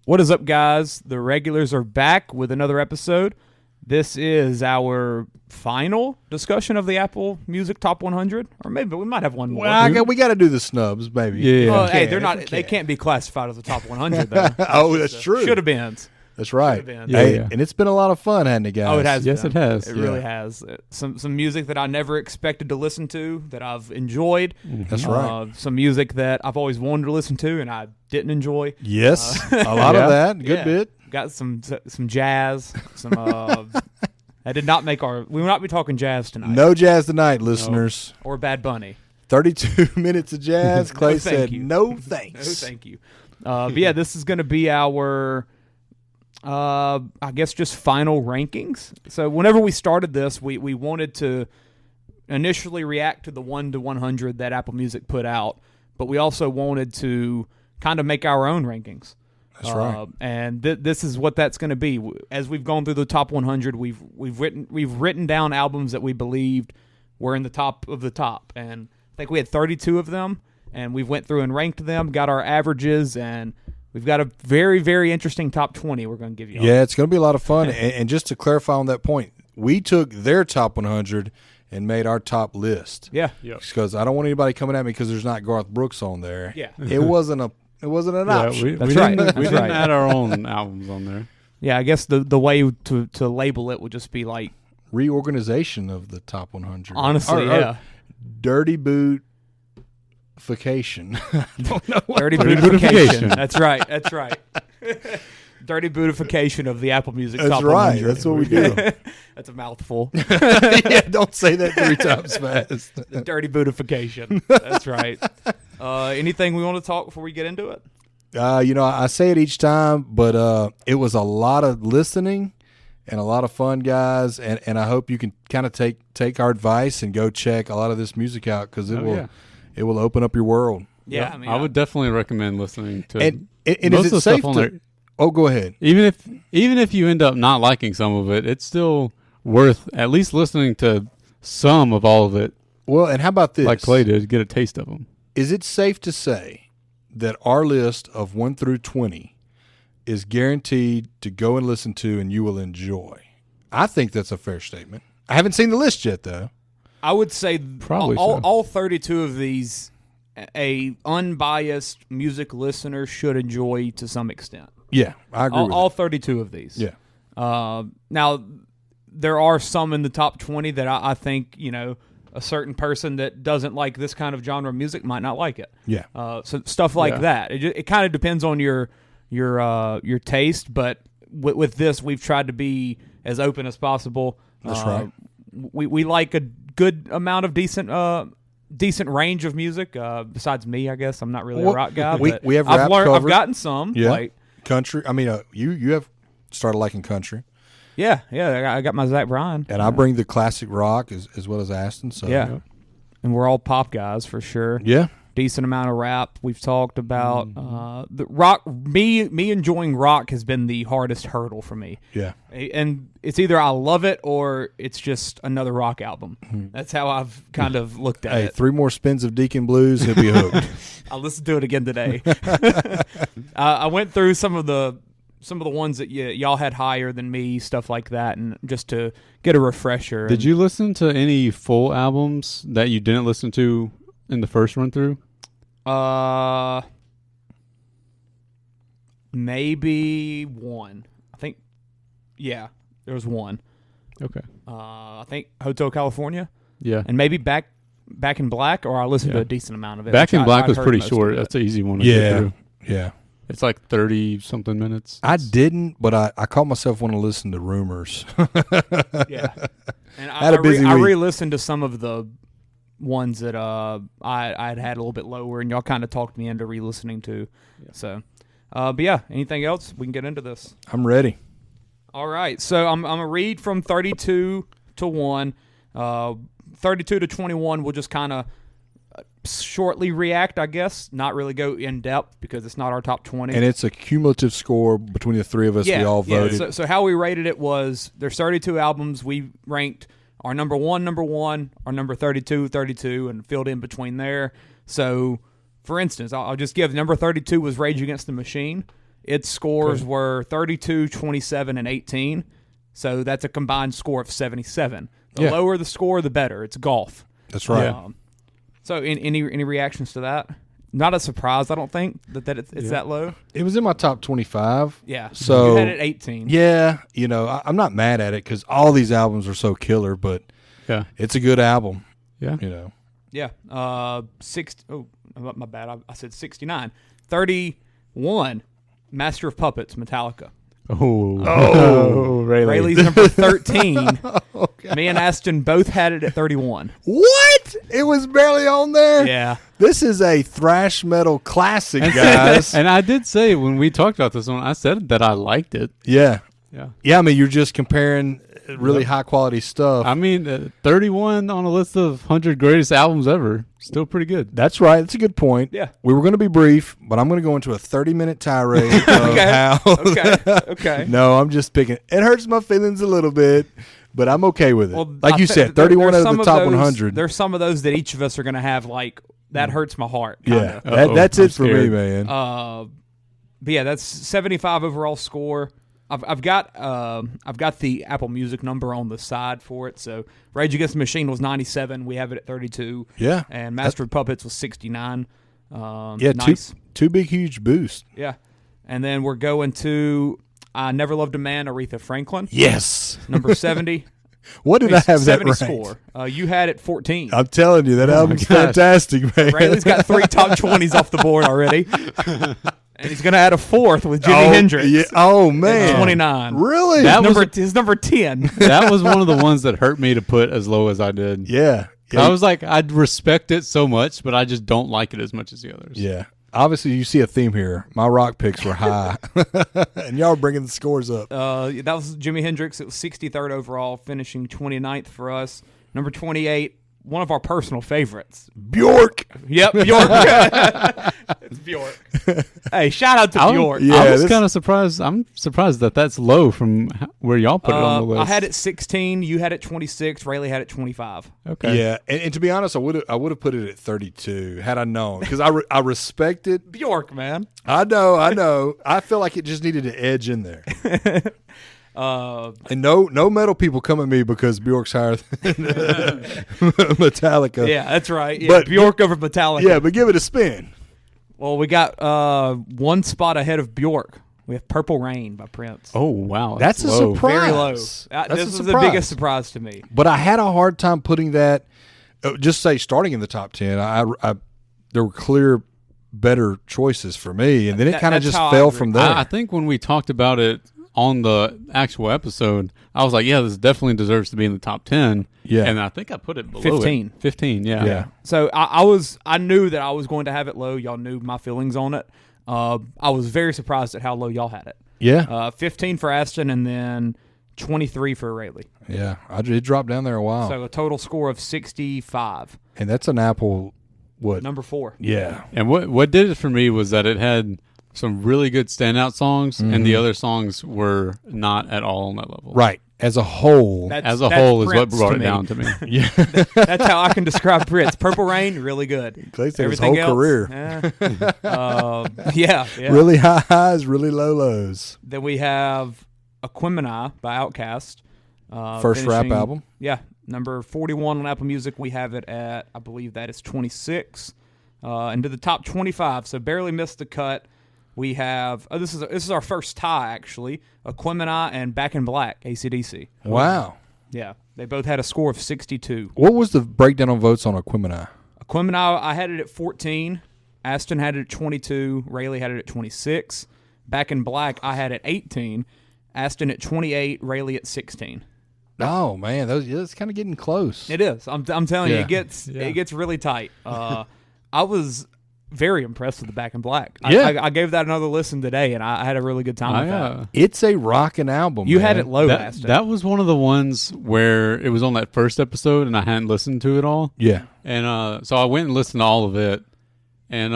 What is up, guys? The regulars are back with another episode. This is our final discussion of the Apple Music Top 100, or maybe we might have one more. Well, we got to do the snubs, maybe. Yeah. Hey, they're not. They can't be classified as the top 100 though. That's true. Should have been. That's right. And it's been a lot of fun, hasn't it, guys? Oh, it has. Yes, been. it has. It really has. Some music that I never expected to listen to that I've enjoyed. That's right. Some music that I've always wanted to listen to and I didn't enjoy. Yes, a lot of that. Good bit. Got some jazz. Some. I did not make our. We will not be talking jazz tonight. No jazz tonight, listeners. Or Bad Bunny. 32 minutes of jazz. Clay said, "No thanks." No, thank you. But yeah, this is going to be our. I guess just final rankings. So whenever we started this, we wanted to initially react to the 1 to 100 that Apple Music put out, but we also wanted to kind of make our own rankings. That's right. And this is what that's going to be. As we've gone through the top 100, we've written down albums that we believed were in the top of the top, and I think we had 32 of them, and we went through and ranked them, got our averages, and we've got a very, very interesting top 20 we're going to give you. Yeah, it's going to be a lot of fun. And just to clarify on that point, we took their top 100 and made our top list. Yeah. Because I don't want anybody coming at me because there's not Garth Brooks on there. Yeah. It wasn't an option. That's right. We didn't add our own albums on there. Yeah, I guess the way to label it would just be like reorganization of the top 100. Honestly, yeah. Dirty boot. Vacation. Dirty bootification. That's right. Dirty bootification of the Apple Music Top 100. That's what we do. That's a mouthful. Yeah, don't say that 3 times fast. The dirty bootification. That's right. Anything we want to talk before we get into it? I say it each time, but it was a lot of listening and a lot of fun, guys. And I hope you can kind of take our advice and go check a lot of this music out because it will open up your world. Yeah, yep. I would definitely recommend listening to and most is of it the safe stuff on to, there. Oh, go ahead. Even if you end up not liking some of it, it's still worth at least listening to some of all of it. Well, and how about this? Like Clay did, get a taste of them. Is it safe to say that our list of 1 through 20 is guaranteed to go and listen to and you will enjoy? I think that's a fair statement. I haven't seen the list yet, though. I would say probably all 32 of these, a unbiased music listener should enjoy to some extent. Yeah, I agree with all 32 of these. Yeah. Now, there are some in the top 20 that I think, a certain person that doesn't like this kind of genre of music might not like it. Yeah. So stuff like that. It kind of depends on your taste, but with this, we've tried to be as open as possible. That's right. We like a good amount of decent range of music. Besides me, I guess I'm not really a rock guy. We have rap covered. I've gotten some. Yeah. Like country. I mean, you have started liking country. Yeah. I got my Zach Bryan, and I bring the classic rock as well as Aston. So yeah, and we're all pop guys for sure. Yeah. Decent amount of rap we've talked about. The rock, me enjoying rock has been the hardest hurdle for me. Yeah, and it's either I love it or it's just another rock album. That's how I've kind of looked at it. 3 more spins of Deacon Blues, he'll be hooked. I'll listen to it again today. I went through some of the ones that y'all had higher than me, stuff like that, and just to get a refresher. Did you listen to any full albums that you didn't listen to in the first run through? Maybe one. I think, there was one. Okay. I think Hotel California. Yeah. And maybe Back in Black, or I listened to a decent amount of it. Back in Black was pretty short. That's an easy one to get through. Yeah. It's like 30-something minutes. I didn't, but I caught myself wanting to listen to Rumors. Yeah. And I re-listened to some of the ones that I'd had a little bit lower, and y'all kind of talked me into re-listening to. Yeah. So, but yeah, anything else? We can get into this. I'm ready. All right. So I'm going to read from 32 to 1. 32 to 21, we'll just kind of shortly react, I guess. Not really go in depth because it's not our top 20. And it's a cumulative score between the 3 of us. We all voted. Yeah. So how we rated it was there's 32 albums. We ranked our number 1, our number 32, and filled in between there. So, for instance, I'll just give number 32 was Rage Against the Machine, its scores were 32, 27, and 18. So that's a combined score of 77. The lower the score, the better. It's golf. That's right. So any reactions to that? Not a surprise, I don't think, that it's that low. It was in my top 25. Yeah. So you had it 18. Yeah, I'm not mad at it because all these albums are so killer, but it's a good album. Yeah. Yeah. Oh, my bad. I said 69. 31, Master of Puppets, Metallica. Oh, Railey's number 13. Me and Aston both had it at 31. What? It was barely on there? Yeah. This is a thrash metal classic, guys. And I did say when we talked about this one, I said that I liked it. Yeah. Yeah. I mean, you're just comparing really high quality stuff. I mean, 31 on a list of 100 greatest albums ever. Still pretty good. That's right. That's a good point. Yeah. We were going to be brief, but I'm going to go into a 30-minute tirade of how. Okay. No, I'm just picking. It hurts my feelings a little bit, but I'm okay with it. Well, like you said, 31 out of the top 100. There's some of those that each of us are going to have, like, that hurts my heart. Yeah. Kinda. That's I'm it for me, scared. man. But yeah, that's 75 overall score. I've got the Apple Music number on the side for it. So Rage Against the Machine was 97. We have it at 32. Yeah. And Master of Puppets was 69. Nice. Two big, huge boosts. Yeah. And then we're going to I Never Loved a Man, Aretha Franklin. Yes. Number 70. What did I have that 70 ranked? score. You had it 14. I'm telling you, that album's gosh. fantastic, man. Rayleigh's got 3 top 20s off the board already. And he's going to add a 4th with Jimi Hendrix. Yeah. Oh, man. 29. Really? His number 10. That was one of the ones that hurt me to put as low as I did. Yeah. I was like, I'd respect it so much, but I just don't like it as much as the others. Yeah. Obviously, you see a theme here. My rock picks were high, and y'all are bringing the scores up. That was Jimi Hendrix. It was 63rd overall, finishing 29th for us. Number 28, one of our personal favorites. Bjork. Yep, Bjork. It's Bjork. Hey, shout out to Bjork. Yeah, I was kind of surprised. I'm surprised that that's low from where y'all put it on the list. I had it 16. You had it 26. Rayleigh had it 25. Okay. Yeah, and to be honest, I would have put it at 32 had I known, because I respect it. Bjork, man. I know. I feel like it just needed an edge in there. And no metal people come at me because Bjork's higher than Metallica. Yeah, that's right. Yeah, But Bjork over Metallica. Yeah, but give it a spin. Well, we got one spot ahead of Bjork. We have Purple Rain by Prince. Oh, wow. That's a low. surprise. Very low. That's This a is the surprise. biggest surprise to me. But I had a hard time putting that. Just say starting in the top 10. I there were clear better choices for me, and then it kind of That's just how I fell agree. from there. I think when we talked about it on the actual episode, I was like, yeah, this definitely deserves to be in the top 10. Yeah. And I think I put it below 15. 15, yeah. Yeah. So I knew that I was going to have it low. Y'all knew my feelings on it. I was very surprised at how low y'all had it. Yeah. 15 for Aston and then 23 for Rayleigh. Yeah. It dropped down there a while. So a total score of 65. And that's an Apple, what? Number 4. Yeah. And what did it for me was that it had some really good standout songs, and the other songs were not at all on that level. Right. As a whole. As a whole is what Prince brought to it me. down to me. Yeah. That's how I can describe Prince. Purple Rain, really good. Clay said his Everything whole else, career. Yeah. Really high highs, really low lows. Then we have Aquemini by Outkast. First rap finishing- album. Yeah, number 41 on Apple Music. We have it at, I believe that is 26. Into the top 25, so barely missed the cut. We have this is our first tie actually. Aquemini and Back in Black, AC/DC. Wow. Yeah, they both had a score of 62. What was the breakdown on votes on Aquemini? Aquemini, I had it at 14. Aston had it at 22. Rayleigh had it at 26. Back in Black, I had it at 18. Aston at 28. Rayleigh at 16. Oh man, that's kind of getting close. It is. I'm telling you, Yeah. it gets really tight. I was very impressed with the Back in Black. Yeah. I gave that another listen today, and I had a really good time with that. It's a rockin' album. You man. had it low, Aston. That was one of the ones where it was on that first episode, and I hadn't listened to it all. Yeah. And so I went and listened to all of it, and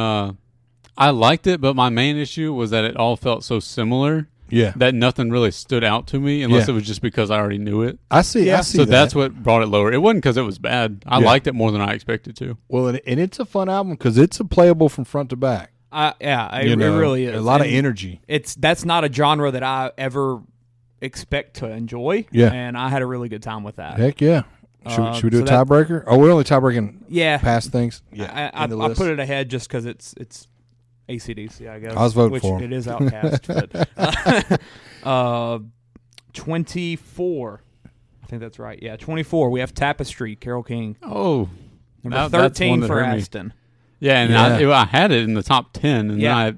I liked it, but my main issue was that it all felt so similar Yeah. that nothing really stood out to me unless Yeah. it was just because I already knew it. I see. Yeah. I see. So that. that's what brought it lower. It wasn't because it was bad. I Yeah. liked it more than I expected to. Well, and it's a fun album because it's a playable from front to back. It really is. A lot of And energy. That's not a genre that I ever expect to enjoy. Yeah. And I had a really good time with that. Heck yeah. Should we do so a tiebreaker? Oh, we're only tiebreaking past things. Yeah, I put it ahead just because it's AC/DC, I guess. I was voting for him. It is Outcast. But 24. I think that's right. Yeah, 24. We have Tapestry, Carole King. Oh, Number that's 13 one that for hurt me. Aston. Yeah, and I had it in the top 10, and then I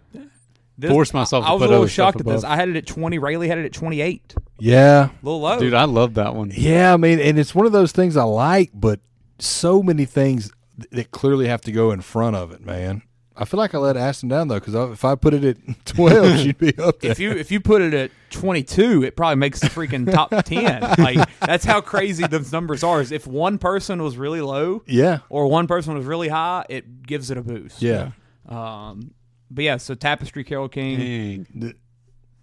forced myself to I was put a little other stuff shocked at this. above. I had it at 20. Railey had it at 28. Yeah. A little low. Dude, I love that one. Yeah, I mean, and it's one of those things I like, but so many things that clearly have to go in front of it, man. I feel like I let Aston down, though, because if I put it at 12, she'd be up there. If you put it at 22, it probably makes the freaking top 10. Like, that's how crazy those numbers are. Is if one person was really low, or one person was really high, it gives it a boost. Yeah. But yeah, so Tapestry, Carole King. Dang.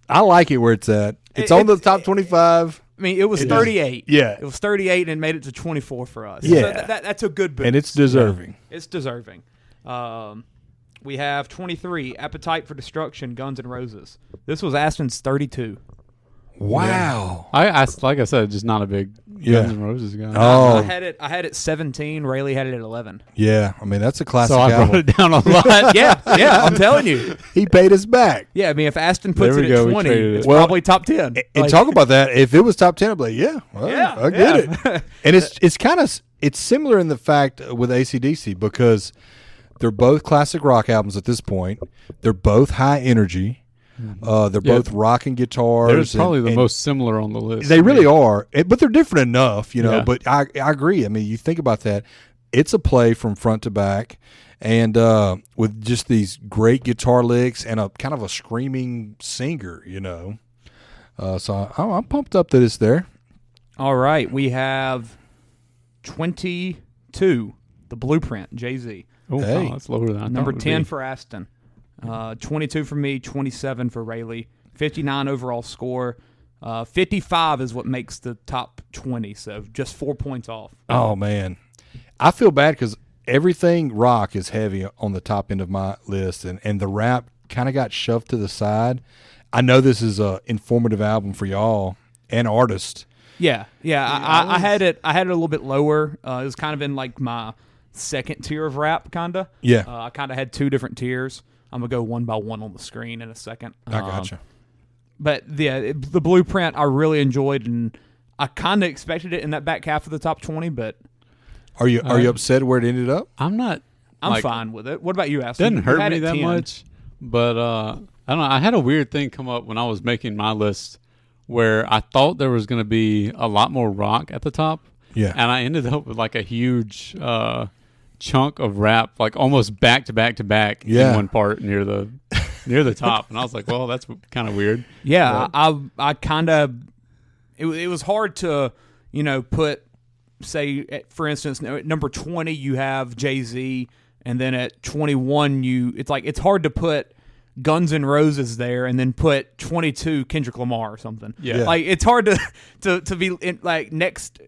I like it where it's at. It's on the top 25. I mean, it was 38. Yeah. It was 38 and made it to 24 for us. Yeah. So that's a good boost. And it's deserving. Yeah. It's deserving. We have 23, Appetite for Destruction, Guns N' Roses. This was Aston's 32. Wow. I like I said, just not a big Guns N' Roses guy. Oh. I had it 17. Railey had it at 11. Yeah. I mean, that's a classic So I album. brought it down a lot. yeah, I'm telling you. He paid us back. Yeah, I mean, if Aston puts There we it at go, we 20, traded it's it. probably top 10. And talk about that. If it was top 10, I'd be like, I get it. And it's kind of it's similar in the fact with AC/DC because they're both classic rock albums at this point. They're both high energy. They're both rocking guitars. They're probably the most similar on the list. They really are, but they're different enough, you know. Yeah. But I agree. I mean, you think about that. It's a play from front to back, and with just these great guitar licks and a kind of a screaming singer, you know. So I'm pumped up that it's there. All right, we have 22, The Blueprint, Jay-Z. Oh, Hey. wow, that's lower than I thought Number it would 10 be. for Aston. 22 for me, 27 for Railey. 59 overall score. 55 is what makes the top 20, so just 4 points off. Oh man, I feel bad because everything rock is heavy on the top end of my list, and the rap kind of got shoved to the side. I know this is a informative album for y'all and artists. Yeah. I had it a little bit lower. It was kind of in like my second tier of rap, kind of. Yeah. I kind of had two different tiers. I'm going to go one by one on the screen in a second. I gotcha. But yeah, the Blueprint I really enjoyed, and I kind of expected it in that back half of the top 20, but Are you upset where it ended up? I'm not. I'm fine with it. What about you, Aston? Doesn't You hurt had me it that 10. much, but I don't know. I had a weird thing come up when I was making my list where I thought there was going to be a lot more rock at the top. Yeah. And I ended up with like a huge chunk of rap, like almost back to back to back in one part near the top. And I was like, well, that's kind of weird. Yeah, I kind of it was hard to, put, say, for instance, at number 20 you have Jay-Z, and then at 21 it's hard to put Guns N' Roses there and then put 22 Kendrick Lamar or something. Yeah. Like it's hard to be in, like next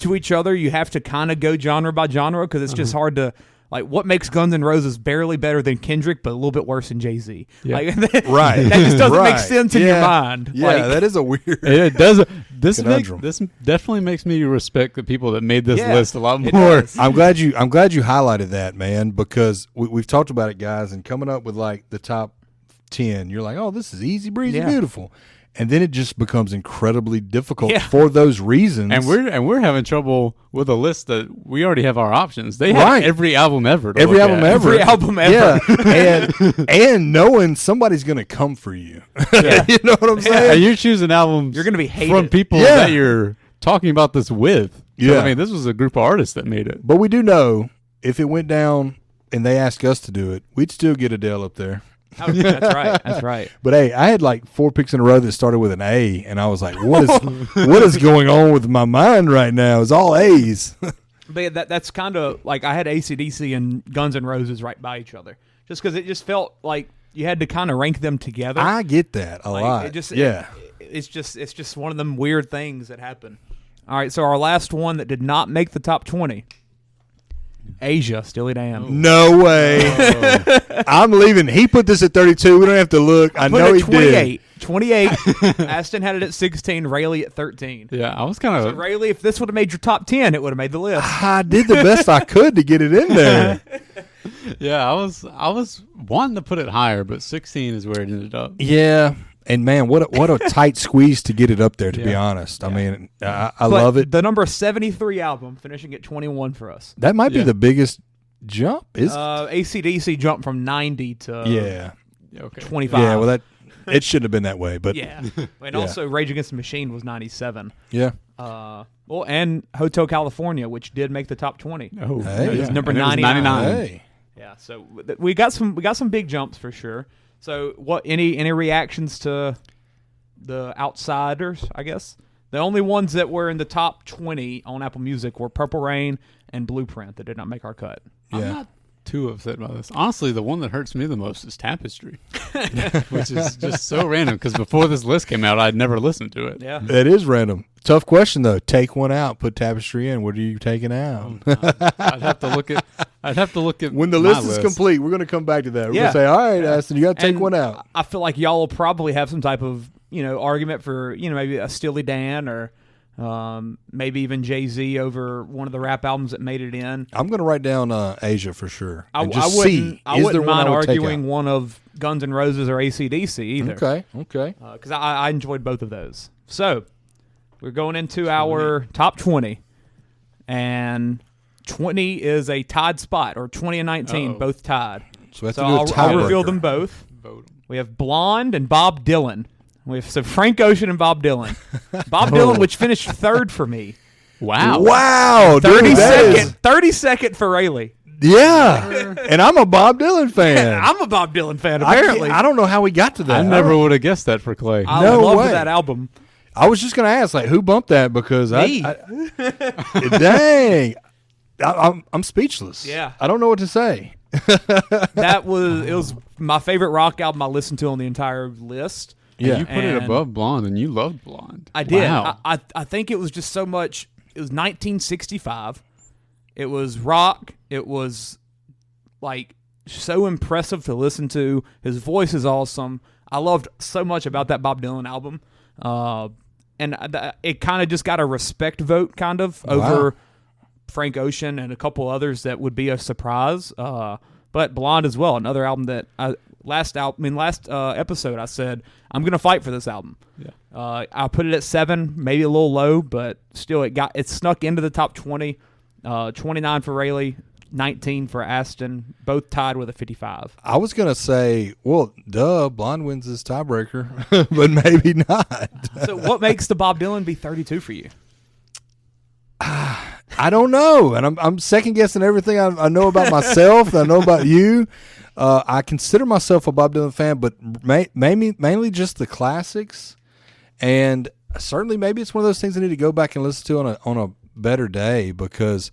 to each other. You have to kind of go genre by genre because it's just hard to, like, what makes Guns N' Roses barely better than Kendrick but a little bit worse than Jay-Z. Yeah. Like, Right. That just doesn't make Right. sense in your mind. Yeah, Like, that is a weird. It does. This Conundrum. this definitely makes me respect the people that made this Yeah, list a lot it more. does. I'm glad you highlighted that, man, because we've talked about it, guys, and coming up with like the top 10, you're like, oh, this is easy breezy, Yeah. beautiful, and then it just becomes incredibly difficult Yeah. for those reasons. And we're having trouble with a list that we already have our options. They have Right. every album ever. To every look album at. ever, Every album ever. yeah, and knowing somebody's gonna come for you. You know what I'm saying? And you're choosing albums. You're gonna be hated. from people Yeah. that you're talking about this with. So, Yeah. I mean, this was a group of artists that made it. But we do know if it went down and they asked us to do it, we'd still get Adele up there. Oh, that's right. That's right. But hey, I had like 4 picks in a row that started with an A, and I was like, what is going on with my mind right now? It's all A's. But that's kind of like I had AC/DC and Guns N' Roses right by each other, just because it just felt like you had to kind of rank them together. I get that a Like, lot. It just, yeah. it's just one of them weird things that happen. All right, so our last one that did not make the top 20. Asia, Steely Dan. No way. I'm leaving. He put this at 32. We don't have to look. I know he 28. 28. Aston had it at 16. Rayleigh at 13. Yeah, I was kind So of. Rayleigh, if this would have made your top 10, it would have made the list. I did the best I could to get it in there. Yeah, I was wanting to put it higher, but 16 is where it ended up. Yeah. And, man, what a tight squeeze to get it up there, to be Yeah. honest. I mean, I But love it. The number 73 album finishing at 21 for us. That might be Yeah. the biggest jump, is it? AC/DC jumped from 90 to Yeah. Okay. 25. Yeah, well, it shouldn't have been that way, but Yeah. And Yeah. also Rage Against the Machine was 97. yeah. Well, and Hotel California, which did make the top 20. Oh, Hey, It was yeah. number And it was 99. 99. Hey. Yeah, so we got some big jumps for sure. So what any reactions to the outsiders, I guess? The only ones that were in the top 20 on Apple Music were Purple Rain and Blueprint that did not make our cut. I'm Yeah. not too upset about this. Honestly, the one that hurts me the most is Tapestry, which is just so random because before this list came out, I'd never listened to it. Yeah. That is random. Tough question, though. Take one out, put Tapestry in. What are you taking out? I'd have to look at When the my list is complete, we're going to come back to that. We're Yeah. going to say, all right, Aston, you got to take And one out. I feel like y'all will probably have some type of, argument for, maybe a Steely Dan or maybe even Jay-Z over one of the rap albums that made it in. I'm going to write down Asia for sure. I And just wouldn't, see, I is wouldn't there one mind I would take arguing one of Guns N' Roses or AC/DC either. out? Okay. Because I enjoyed both of those. So we're going into our top 20. And 20 is a tied spot, or 20 and 19, Uh-oh. both tied. So we have So to do a I'll reveal tiebreaker. them both. vote 'em. We have Blonde and Bob Dylan. We have Frank Ocean and Bob Dylan. Bob Dylan, which finished third for me. Wow. Wow. 30 dude, that second, is- 32nd for Rayleigh. Yeah. And I'm a Bob Dylan fan. I'm a Bob Dylan fan, I can't- apparently. I don't know how we got to that. I never would have guessed that for Clay. I No loved way. that album. I was just going to ask, like, who bumped that? Because Me. dang. I'm speechless. Yeah. I don't know what to say. It was my favorite rock album I listened to on the entire list. Yeah. You put it And above Blonde, and you loved Blonde. I did. Wow. I think it was just so much. It was 1965. It was rock. It was like so impressive to listen to. His voice is awesome. I loved so much about that Bob Dylan album. It kind of just got a respect vote kind of over Frank Ocean and a couple others that would be a surprise. But Blonde as well, another album that last episode I said I'm gonna fight for this album. Yeah. I put it at 7, maybe a little low, but still it snuck into the top 20. 29 for Rayleigh, 19 for Aston, both tied with a 55. I was going to say, well, duh, Blonde wins this tiebreaker, but maybe not. So what makes the Bob Dylan be 32 for you? I don't know. And I'm second guessing everything I know about myself, I know about you. I consider myself a Bob Dylan fan, but mainly just the classics. And certainly maybe it's one of those things I need to go back and listen to on a better day, because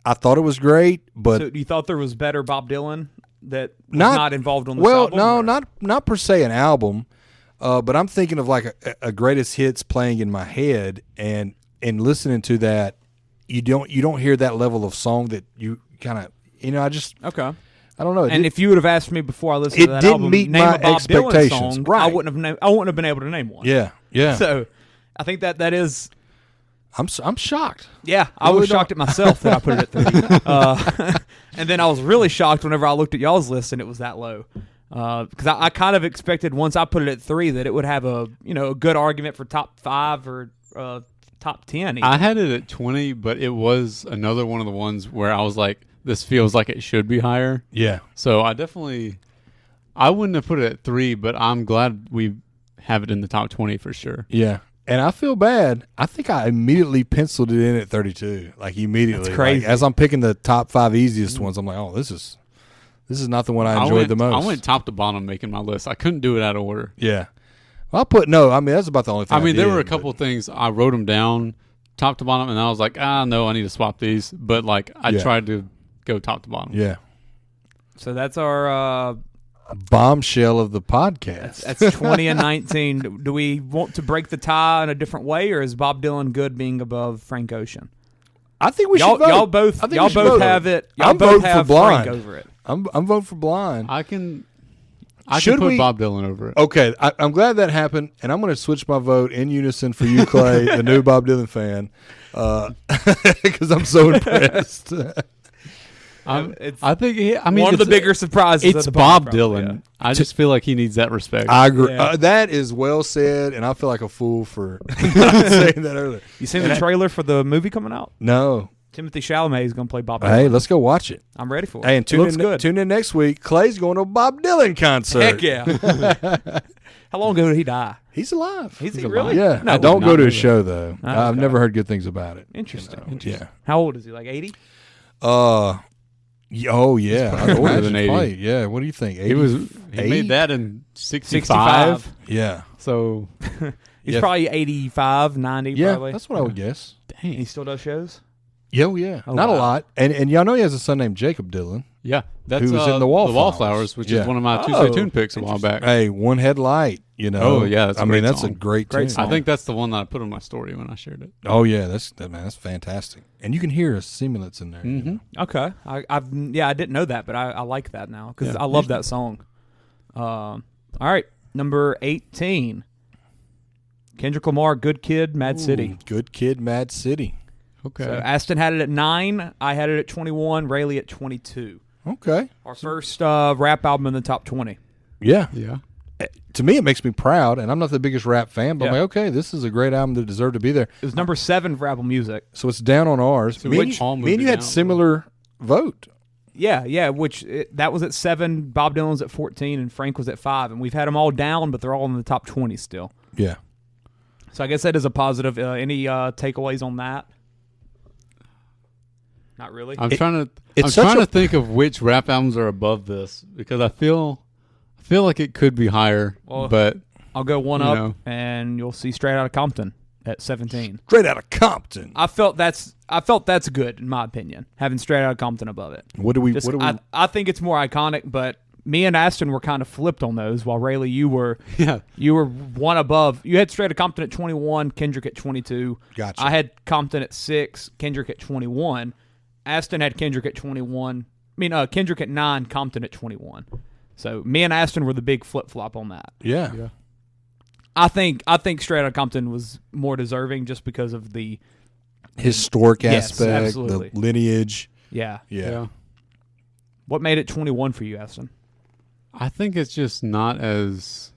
I thought it was great, but So you thought there was better Bob Dylan that was not involved on this well, album? no, or? not per se an album, but I'm thinking of like a greatest hits playing in my head, and listening to that, you don't hear that level of song that you kind of Okay. I don't know. And if you would have asked me before I listened It to that didn't album, meet name my a Bob Dylan expectations. song, Right. I wouldn't have been able to name one. yeah. So I think that is. I'm shocked. Yeah, I Really was shocked at myself that I put it at 3. And then I was really shocked whenever I looked at y'all's list and it was that low. Because I kind of expected once I put it at 3 that it would have a good argument for top 5 or top 10. even. I had it at 20, but it was another one of the ones where I was like, this feels like it should be higher. Yeah. So I wouldn't have put it at 3, but I'm glad we have it in the top 20 for sure. Yeah. And I feel bad. I think I immediately penciled it in at 32. Like immediately. That's crazy. Like, as I'm picking the top 5 easiest ones, I'm like, oh, this is not the one I enjoyed the most. I went top to bottom making my list. I couldn't do it out of order. Yeah. Well, that's about the only thing. I mean, there did, were a but- couple things. I wrote them down top to bottom, and I was like, no, I need to swap these. But like, I Yeah. tried to go top to bottom. Yeah. So that's our Bombshell of the podcast. that's 20 and 19. Do we want to break the tie in a different way, or is Bob Dylan good being above Frank Ocean? I think we y'all, should vote. y'all both I think y'all we should both vote. have it. Y'all I'm both voting for have Blind. Frank over it. I'm voting for Blind. I can Should put we- Bob Dylan over it. Okay, I'm glad that happened, and I'm going to switch my vote in unison for you, Clay, the new Bob Dylan fan, because I'm so impressed. I think One of the bigger surprises. It's of the Bob probably, Dylan. yeah. I just feel like he needs that respect. I agree. Yeah. That is well said, and I feel like a fool for not saying that earlier. You seen the trailer for the movie coming out? No. Timothy Chalamet is going to play Bob Dylan. Hey, let's go watch it. I'm ready for it. Hey, and It looks good. tune in next week. Clay's going to a Bob Dylan concert. Heck yeah. How long ago did he die? He's alive. Is he alive. really? Yeah. No, I don't not go to know his that. show, though. Oh, I've okay. never heard good things about it. Interesting. Yeah. How old is he? Like 80? Oh, yeah. probably older than 80. Probably, yeah. What do you think? he made that in 65. Yeah. So He's Yeah. probably 85, 90 Yeah, probably. that's what I would guess. dang. He still does shows? Yeah, well, yeah. Oh, Not a wow. lot. And y'all know he has a son named Jacob Dylan. Yeah, that's Who was in the Wallflowers. Wallflowers, which Yeah. is one of my Oh, Tuesday Tune picks a while back. Hey, One Headlight, you know. Oh, yeah, that's a I mean, great that's a song. great Great tune. song. I think that's the one that I put on my story when I shared it. Oh, yeah. That's fantastic. And you can hear a simulants in there. Mm-hmm. Okay. I didn't know that, but I like that now because Yeah. I love that song. All right. Number 18. Kendrick Lamar, Good Kid, Mad City. Good Kid, Mad City. Okay. So Aston had it at 9. I had it at 21. Rayleigh at 22. Okay. Our first rap album in the top 20. Yeah. yeah. To me, it makes me proud. And I'm not the biggest rap fan, but I'm Yeah. like, okay, this is a great album that deserved to be there. It was number 7 for Apple Music. So it's down on ours. So me and which- you, all me and moved you it had down. similar vote. Yeah, that was at 7. Bob Dylan's at 14, and Frank was at 5. And we've had them all down, but they're all in the top 20 still. Yeah. So I guess that is a positive. Any takeaways on that? Not really. I'm trying it's to think of which rap albums are above this because I feel like it could be higher, Well, but I'll go one you up, know. and you'll see Straight Outta Compton at 17. Straight out of Compton. I felt that's good in my opinion, having Straight Outta Compton above it. What do we? Just, What do we? I think it's more iconic, but me and Aston were kind of flipped on those. While Rayleigh, you were one above. You had Straight Outta Compton at 21, Kendrick at 22. Gotcha. I had Compton at 6, Kendrick at 21. Aston had Kendrick at 21. Kendrick at 9, Compton at 21. So me and Aston were the big flip flop on that. yeah. yeah. I think Straight Outta Compton was more deserving just because of the Historic Yes, aspect, absolutely. the lineage. yeah. Yeah. What made it 21 for you, Aston? I think it's just not as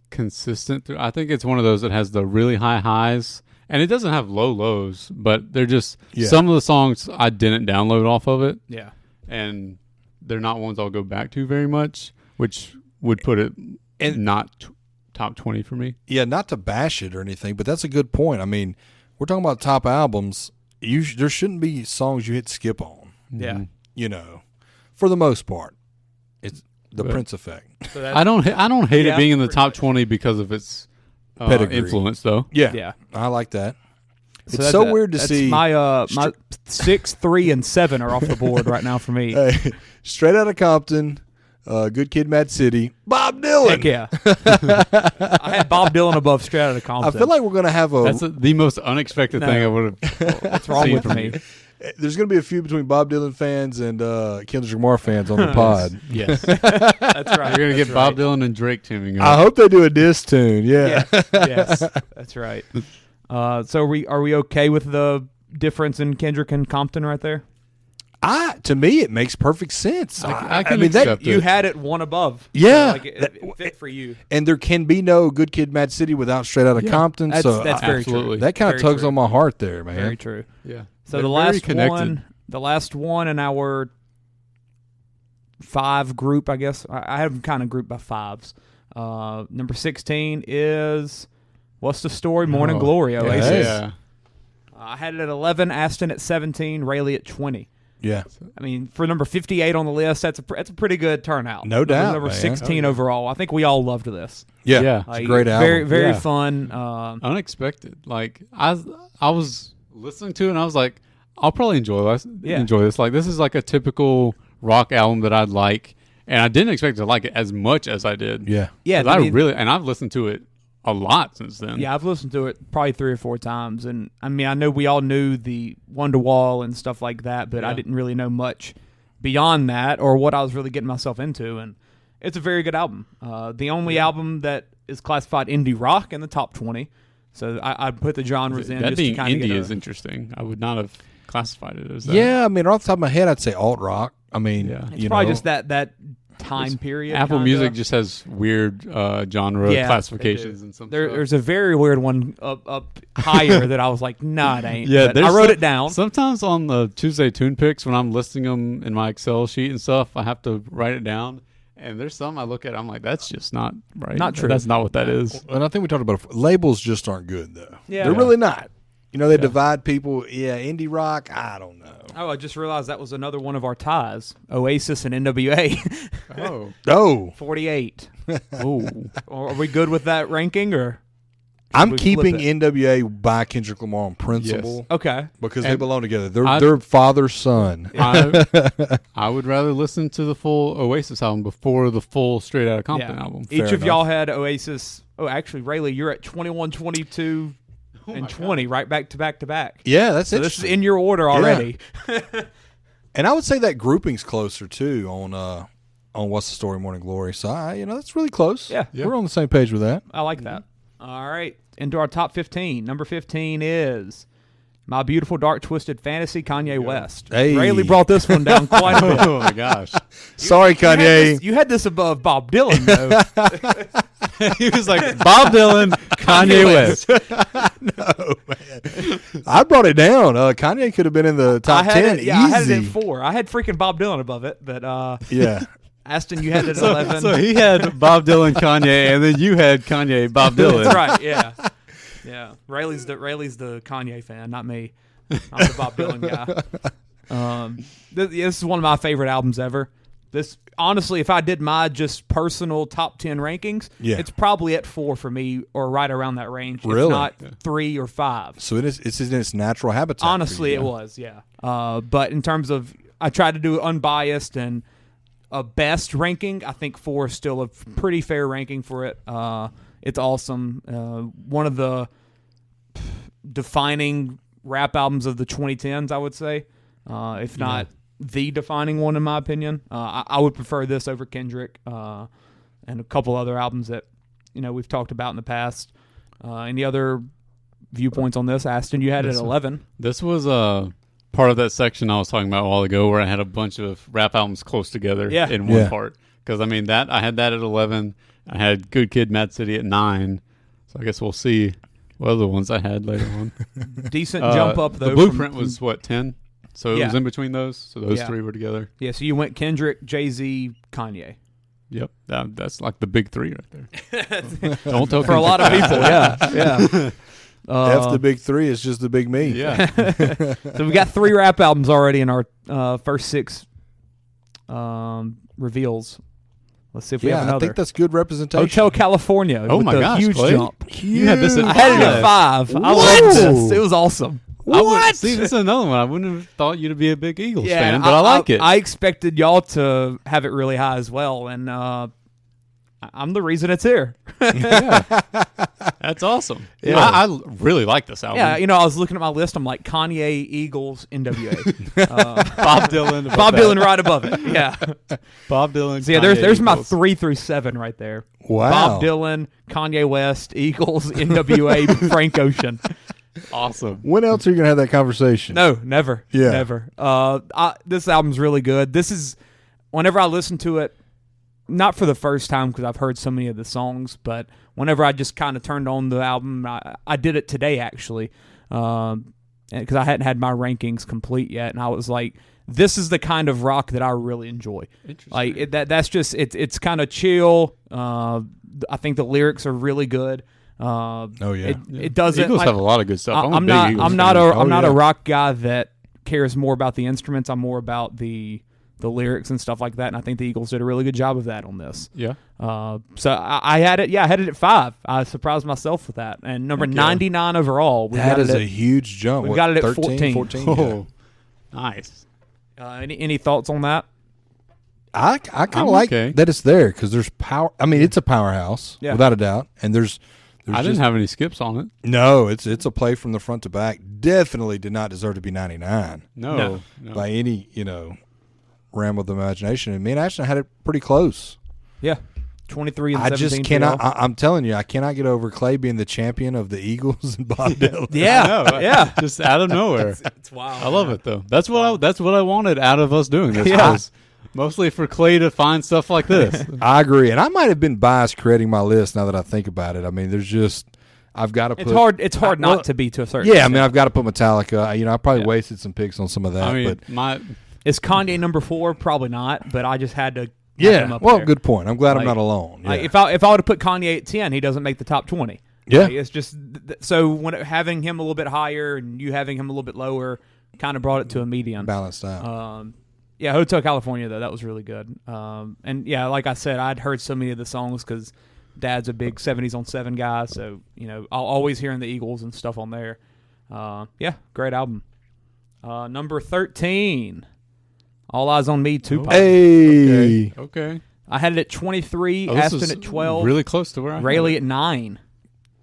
consistent. I think it's one of those that has the really high highs, and it doesn't have low lows, but they're just some of the songs I didn't download off of it, Yeah. and they're not ones I'll go back to very much, which would put it not top 20 for me. Yeah, not to bash it or anything, but that's a good point. I mean, we're talking about top albums. There shouldn't be songs you hit skip on. Yeah. You know, for the most part, it's the But- Prince effect. So I don't hate Yeah, it being in the pretty top much. 20 because of its Pedigree. influence, though. Yeah, Yeah. I like that. It's that's so it. weird to That's see. my 6, 3, and 7 are off the board right now for me. Hey, Straight Outta Compton, Good Kid, Mad City, Bob Dylan. Heck yeah. I had Bob Dylan above Straight Outta I Compton. feel like we're gonna have That's the most unexpected thing I would have. What's wrong with me? There's gonna be a few between Bob Dylan fans and Kendrick Lamar fans on the pod. Yes. That's right. You're going to get That's Bob right. Dylan and Drake teaming up. I hope they do a diss tune. Yeah. Yes, that's right. So are we okay with the difference in Kendrick and Compton right there? To me, it makes perfect sense. I can mean, that accept You it. had it one above. Yeah. So, like, it fit for you. and there can be no Good Kid, Mad City without Straight Outta Compton. That's so very true. Absolutely. that kind of very tugs true. on my heart there, man. Very true. Yeah. So They're the very last connected. one in our 5 group, I guess. I have them kind of grouped by 5s. Number 16 is What's the Story? Morning Oh, Glory, Oasis. Hey. Yeah. I had it at 11, Aston at 17, Rayleigh at 20. Yeah. I mean, for number 58 on the list, that's a pretty good turnout. No doubt, Number man. 16 overall. I think we all loved this. Yeah. Yeah. It's a Like, great album. Very, very Yeah. fun. Unexpected. Like I was listening to it and I was like, I'll probably enjoy this. Yeah. Enjoy this. Like this is like a typical rock album that I'd like, and I didn't expect to like it as much as I did. Yeah. Yeah, 'Cause I've listened to it a lot since then. Yeah, I've listened to it probably 3 or 4 times, and I mean, I know we all knew the Wonderwall and stuff like that, but I didn't really know much beyond that or what I was really getting myself into, and it's a very good album. The only album that is classified indie rock in the top 20, so I'd put the genres in. That just being to kind of indie is interesting. I would not have classified it as that. Yeah, I mean, off the top of my head, I'd say alt rock. I mean, it's probably just that time period. Apple kinda. Music just has weird genre classifications and some There's a very weird one up higher that I was like, nah, it ain't. Yeah, but I wrote it down. Sometimes on the Tuesday Tune Picks, when I'm listing them in my Excel sheet and stuff, I have to write it down. And there's some I look at, I'm like, that's just not right. Not true. That's not what that is. And I think we talked about it. Labels just aren't good, though. Yeah. They're really not. You know, they divide people. Yeah, indie rock, I don't know. Oh, I just realized that was another one of our ties. Oasis and NWA. Oh. 48. Ooh. Are we good with that ranking, or? I'm we keeping flip NWA by Kendrick Lamar on principle. Yes. Okay. Because they And belong together. They're father son. I would rather listen to the full Oasis album before the full Straight Outta Compton album. Each of y'all had Oasis. Oh, actually, Railey, you're at 21, 22, and 20, right back to back to back. Yeah, that's So this is interesting. in your order already. And I would say that grouping's closer too on What's the Story, Morning Glory. So that's really close. Yeah. We're on the same page with that. I like that. All right. Into our top 15. Number 15 is My Beautiful Dark Twisted Fantasy, Kanye West. Hey. Rayleigh brought this one down quite a bit. Oh my gosh. Sorry, Kanye. You had this above Bob Dylan, though. He was like Bob Dylan, Kanye West. No, man. I brought it down. Kanye could have been in the top 10. I had it Easy. at 4. I had freaking Bob Dylan above it, but Yeah. Aston, you had it at 11. So he had Bob Dylan, Kanye, and then you had Kanye, Bob Dylan. That's right, yeah. Yeah. Rayleigh's the Kanye fan, not me. I'm the Bob Dylan guy. This is one of my favorite albums ever. This, honestly, if I did my just personal top 10 rankings, it's probably at 4 for me, or right around that range. Really? If not 3 or 5. So it's in its natural habitat. Honestly, it was, yeah. But in terms of, I tried to do unbiased and a best ranking, I think 4 is still a pretty fair ranking for it. It's awesome. One of the defining rap albums of the 2010s, I would say, if not the defining one in my opinion. I would prefer this over Kendrick and a couple other albums that we've talked about in the past. Any other viewpoints on this? Aston, you had it at 11. This was part of that section I was talking about a while ago, where I had a bunch of rap albums close together in one part. Because I had that at 11. I had Good Kid, Mad City at 9. So I guess we'll see what other ones I had later on. Decent jump up though. The Blueprint was what, 10? So it was in between those. So those 3 were together. Yeah. So you went Kendrick, Jay-Z, Kanye. Yep, that's like the big 3 right there. Don't tell for a lot of people. Yeah. F the big 3 is just the big me. Yeah. So we got 3 rap albums already in our first 6 reveals. Let's see if we have another. I think that's good representation. Hotel California. Oh with my the gosh, huge Clay. jump. You had this at 5. I had it at 5. I loved this. It was awesome. See, this is another one. I wouldn't have thought you to be a big Eagles Yeah, fan, but I like it. I expected y'all to have it really high as well, and I'm the reason it's here. That's awesome. Yeah. I really like this album. Yeah, I was looking at my list. I'm like, Kanye, Eagles, NWA. Bob Dylan. Bob Dylan right above it. Yeah. Bob Dylan. So yeah, Kanye, there's my Eagles. 3 through 7 right there. Wow. Bob Dylan, Kanye West, Eagles, NWA, Frank Ocean. Awesome. When else are you going to have that conversation? No, never. Yeah. Never. This album's really good. This is, whenever I listen to it, not for the first time because I've heard so many of the songs, but whenever I just kind of turned on the album, I did it today actually, because I hadn't had my rankings complete yet, and I was like, this is the kind of rock that I really enjoy. Like that's just it's kind of chill. I think the lyrics are really good. It doesn't. Eagles have a lot of good stuff. I'm not a rock guy that cares more about the instruments. I'm more about the lyrics and stuff like that, and I think the Eagles did a really good job of that on this. Yeah. So I had it. Yeah, I had it at 5. I surprised myself with that, and number 99 overall. That is a huge jump. We got it at 13, 14. Oh, nice. Any thoughts on that? I kind of like that it's there because there's power. I mean, it's a powerhouse without a doubt, and there's I didn't have any skips on it. No, it's a play from the front to back. Definitely did not deserve to be 99 No. by any realm of the imagination. And me and Ashton had it pretty close. Yeah. 23 and I 17. just cannot. I'm telling you, I cannot get over Clay being the champion of the Eagles and Bob Dylan. Yeah. Just out of nowhere. It's wild. I love it though. That's what I wanted out of us doing this. Yeah. Was mostly for Clay to find stuff like this. I agree, and I might have been biased creating my list. Now that I think about it, I mean, there's just I've got to put. It's hard not to be to a certain. Yeah, extent. I mean, I've got to put Metallica. I probably wasted some picks on some of that. I mean, but is Kanye number 4? Probably not, but I just had to. Yeah, well, good point. I'm glad I'm not alone. Yeah. Like if I would have put Kanye at 10, he doesn't make the top 20. Yeah, like it's just so when having him a little bit higher and you having him a little bit lower kind of brought it to a median, balanced out. Yeah, Hotel California though, that was really good. And yeah, like I said, I'd heard so many of the songs because Dad's a big 70s on 7 guy, so I'll always hearing the Eagles and stuff on there. Yeah, great album. Number 13. All Eyes on Me, Tupac. Hey. Okay. I had it at 23, Aston at 12. Really close to where I Rayleigh at 9.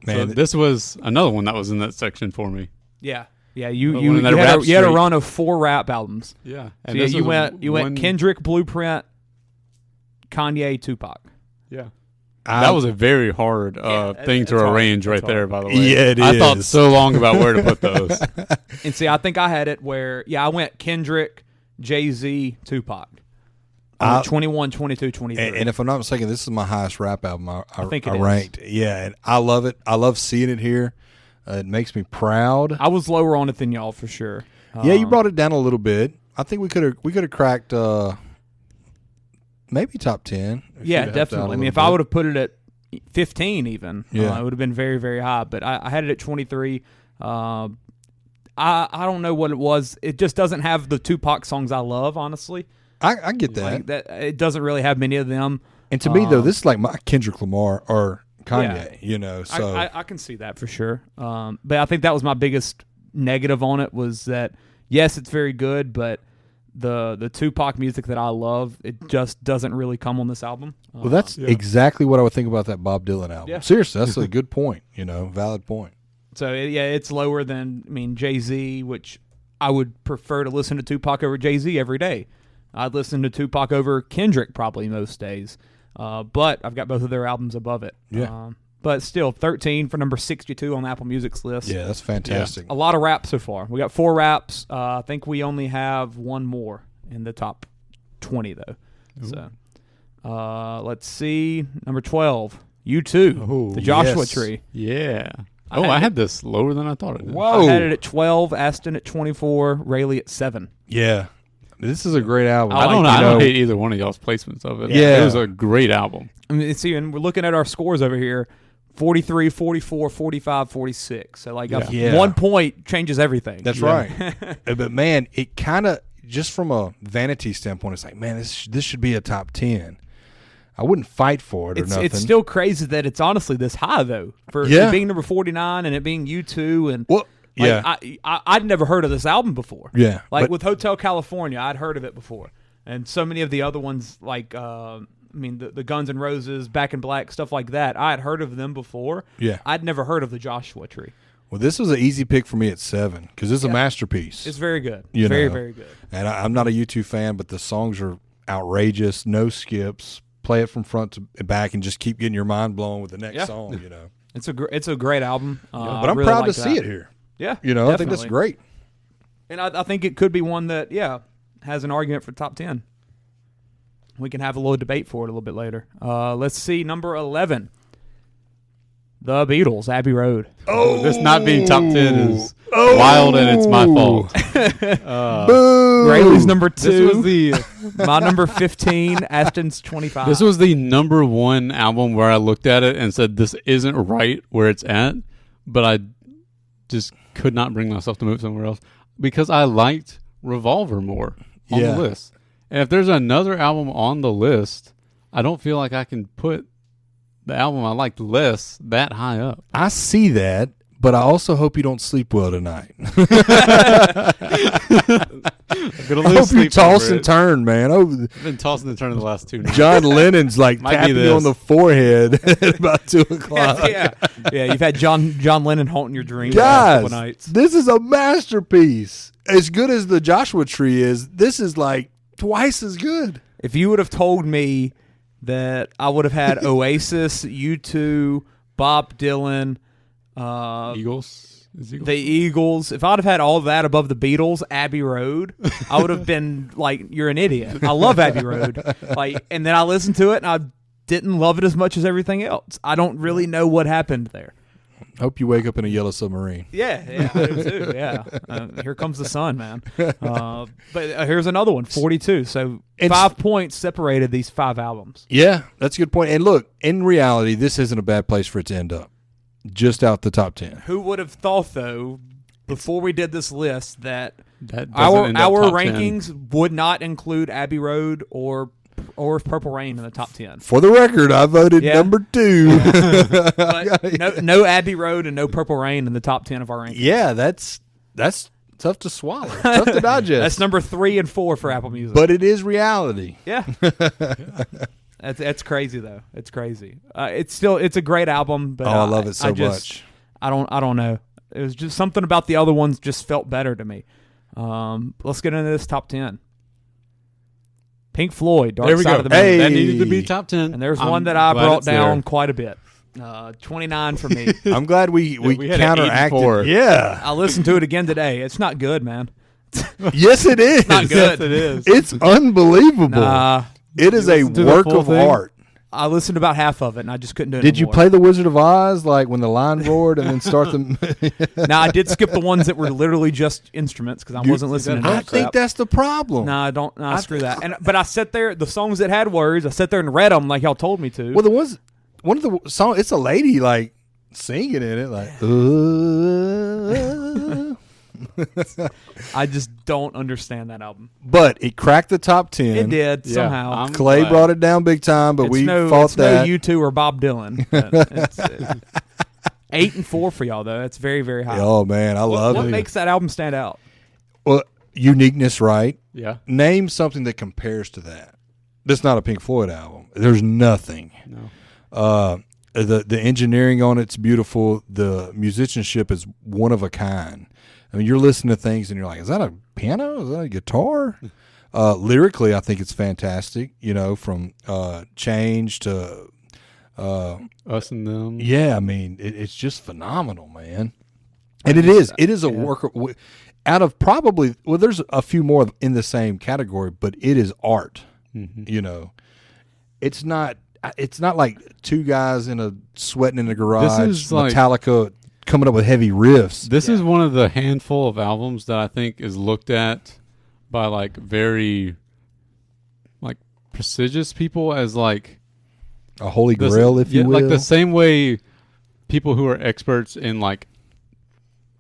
Man, so this was another one that was in that section for me. Yeah. Yeah, you had had a run of 4 rap albums. Yeah. So yeah, you went Kendrick, Blueprint, Kanye, Tupac. Yeah. That was a very hard thing to arrange right there, by the way. Yeah, it is. I thought so long about where to put those. And see, I think I had it where, I went Kendrick, Jay-Z, Tupac. 21, 22, 23. And if I'm not mistaken, this is my highest rap album I think it ranked. Yeah, and I love it. I love seeing it here. It makes me proud. I was lower on it than y'all for sure. Yeah, you brought it down a little bit. I think we could have cracked maybe top 10. Yeah, definitely. I mean, if I would have put it at 15 even, it would have been very, very high. But I had it at 23. I don't know what it was. It just doesn't have the Tupac songs I love, honestly. I get that. Like it doesn't really have many of them. And to me, though, this is like my Kendrick Lamar or Kanye, so. I can see that for sure. But I think that was my biggest negative on it was that, yes, it's very good, but the Tupac music that I love, it just doesn't really come on this album. Well, that's exactly what I would think about that Bob Dylan album. Yeah. Seriously, that's a good point, valid point. So, it's lower than, Jay-Z, which I would prefer to listen to Tupac over Jay-Z every day. I'd listen to Tupac over Kendrick probably most days. But I've got both of their albums above it. Yeah. But still, 13 for number 62 on Apple Music's list. Yeah, that's fantastic. A lot of raps so far. We got 4 raps. I think we only have one more in the top 20, though. Ooh. So, let's see. Number 12, U2, the Joshua Tree. Yeah. I had this lower than I thought it did. Whoa. I had it at 12, Aston at 24, Rayleigh at 7. Yeah. This is a great album. I don't hate either one of y'all's placements of it. Yeah. It was a great album. I mean, see, and we're looking at our scores over here. 43, 44, 45, 46. So, 1 point changes everything. That's right. But, man, it kind of, just from a vanity standpoint, it's like, man, this should be a top 10. I wouldn't fight for it or nothing. It's still crazy that it's honestly this high, though. For it being number 49 and it being U2. And, I'd never heard of this album before. Yeah. With Hotel California, I'd heard of it before. And so many of the other ones, the Guns N' Roses, Back in Black, stuff like that, I had heard of them before. Yeah. I'd never heard of the Joshua Tree. Well, this was an easy pick for me at 7 because it's a masterpiece. It's very good. Very, very good. And I'm not a U2 fan, but the songs are outrageous, no skips. Play it from front to back and just keep getting your mind blown with the next song, It's a great album. But I'm proud to see it here. Yeah. I think that's great. And I think it could be one that, has an argument for top 10. We can have a little debate for it a little bit later. Let's see, number 11. The Beatles, Abbey Road. Oh, this not being top 10 is wild, and it's my fault. Boo! Rayleigh's number 2. This was my number 15. Aston's 25. This was the number 1 album where I looked at it and said, this isn't right where it's at, but I just could not bring myself to move somewhere else because I liked Revolver more on the list. And if there's another album on the list, I don't feel like I can put the album I liked less that high up. I see that, but I also hope you don't sleep well tonight. I'm I hope you toss and turn, man. I've been tossing and turning the last 2 nights. John Lennon's like tapping you on the forehead at about 2 o'clock. yeah. You've had John Lennon haunting your dreams. Guys, Couple nights. this is a masterpiece. As good as the Joshua Tree is, this is like twice as good. If you would have told me that I would have had Oasis, U2, Bob Dylan, Eagles. the Eagles, if I'd have had all that above the Beatles, Abbey Road, I would have been like, "You're an idiot." I love Abbey Road, and then I listened to it and I didn't love it as much as everything else. I don't really know what happened there. Hope you wake up in a yellow submarine. Yeah, I do too. Yeah, here comes the sun, man. But here's another one, 42. So 5 points separated these 5 albums. Yeah, that's a good point. And look, in reality, this isn't a bad place for it to end up. Just out the top 10. Who would have thought, though, before we did this list, that That our doesn't end up top 10. rankings would not include Abbey Road or Purple Rain in the top 10. For the record, I voted number 2. But no Abbey Road and no Purple Rain in the top 10 of our rankings. Yeah, that's tough to swallow. Tough to digest. That's number 3 and 4 for Apple Music. But it is reality. Yeah. That's crazy though. It's crazy. It's a great album, but I love it so much. I don't know. It was just something about the other ones just felt better to me. Let's get into this top 10. Pink Floyd, Dark Side of the Moon. Hey. That needed to be top 10. And there's one that I brought down quite a bit. 29 for me. I'm glad we had counteracted. 84. Yeah. I listened to it again today. It's not good, man. Yes, it is. Not good. Yes, it is. It's unbelievable. Nah, It is a listen to the work full of thing? art. I listened to about half of it, and I just couldn't do it Did you anymore. play The Wizard of Oz, like when the lion roared and then start the... Now, I did skip the ones that were literally just instruments because I wasn't listening to I that think crap. that's the problem. No, I don't. No, screw that. But I sat there. The songs that had words, I sat there and read them like y'all told me to. Well, one of the songs, it's a lady like singing in it, like... I just don't understand that album. But it cracked the top 10. It did Yeah, somehow. I'm Clay glad. brought it down big time, but It's we no, fought it's that. no U2 or Bob Dylan. It's 8 and 4 for y'all though. That's very, very high. Oh, man, I love What it. makes that album stand out? Well, uniqueness, right? Yeah. Name something that compares to that. That's not a Pink Floyd album. There's nothing. No. The engineering on it's beautiful. The musicianship is one of a kind. I mean, you're listening to things and you're like, is that a piano? Is that a guitar? Lyrically, I think it's fantastic, from Change to... Us and Them. Yeah, I mean, it's just phenomenal, man. And it is. It is a work out of probably, well, there's a few more in the same category, but it is art. Mm-hmm. It's not like two guys sweating in a garage, This is like- Metallica coming up with heavy riffs. This is one of the handful of albums that I think is looked at by like very like prestigious people as like A holy grail, if you will. like the same way people who are experts in like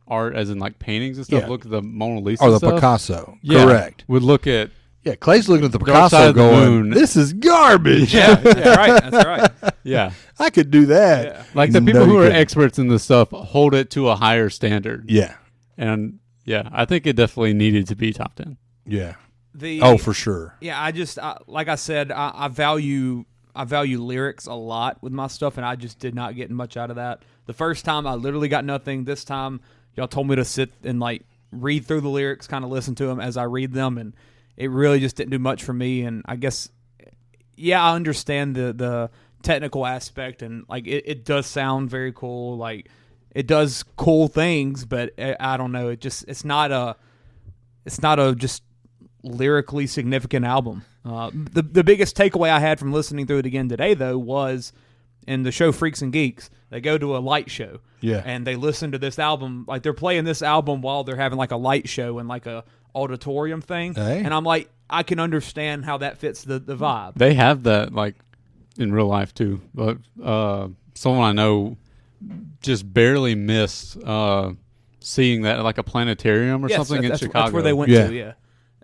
art, as in like paintings and stuff, Yeah. look at the Mona Lisa or the stuff. Picasso. Yeah, Correct. would look at Yeah, Clay's looking at the Dark Side Picasso of the going, Moon. this is garbage. That's right. That's right. yeah, I could do that. Yeah. like the No, people you who are couldn't. experts in this stuff hold it to a higher standard. Yeah. And yeah, I think it definitely needed to be top 10. Yeah. The Oh, for sure. Yeah, like I said, I value lyrics a lot with my stuff, and I just did not get much out of that. The first time, I literally got nothing. This time, y'all told me to sit and like read through the lyrics, kind of listen to them as I read them, and it really just didn't do much for me. And I guess, yeah, I understand the technical aspect, and like it does sound very cool. Like it does cool things, but I don't know. It's not a just lyrically significant album. The biggest takeaway I had from listening through it again today, though, was in the show Freaks and Geeks. They go to a light show, and they listen to this album. Like they're playing this album while they're having like a light show and like a auditorium thing. Hey. And I'm like, I can understand how that fits the vibe. They have that like in real life too. But someone I know just barely missed seeing that at like a planetarium or Yes, something in that's, Chicago. That's where they went Yeah. to, yeah.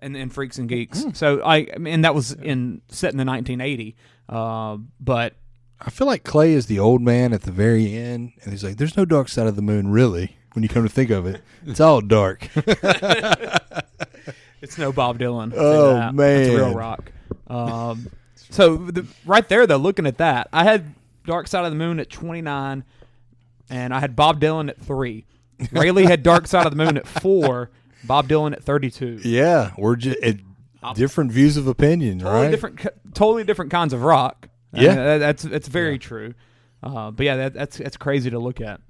And Freaks and Geeks. So I mean that was set in the 1980. But I feel like Clay is the old man at the very end, and he's like, "There's no dark side of the moon, really." When you come to think of it, it's all dark. It's no Bob Dylan. Oh, man, man. It's real rock. So right there, though, looking at that, I had Dark Side of the Moon at 29, and I had Bob Dylan at 3. Railey had Dark Side of the Moon at 4, Bob Dylan at 32. Yeah, we're just different views of opinion, right? Totally different kinds of rock. Yeah. That's very true. But yeah, that's crazy to look at.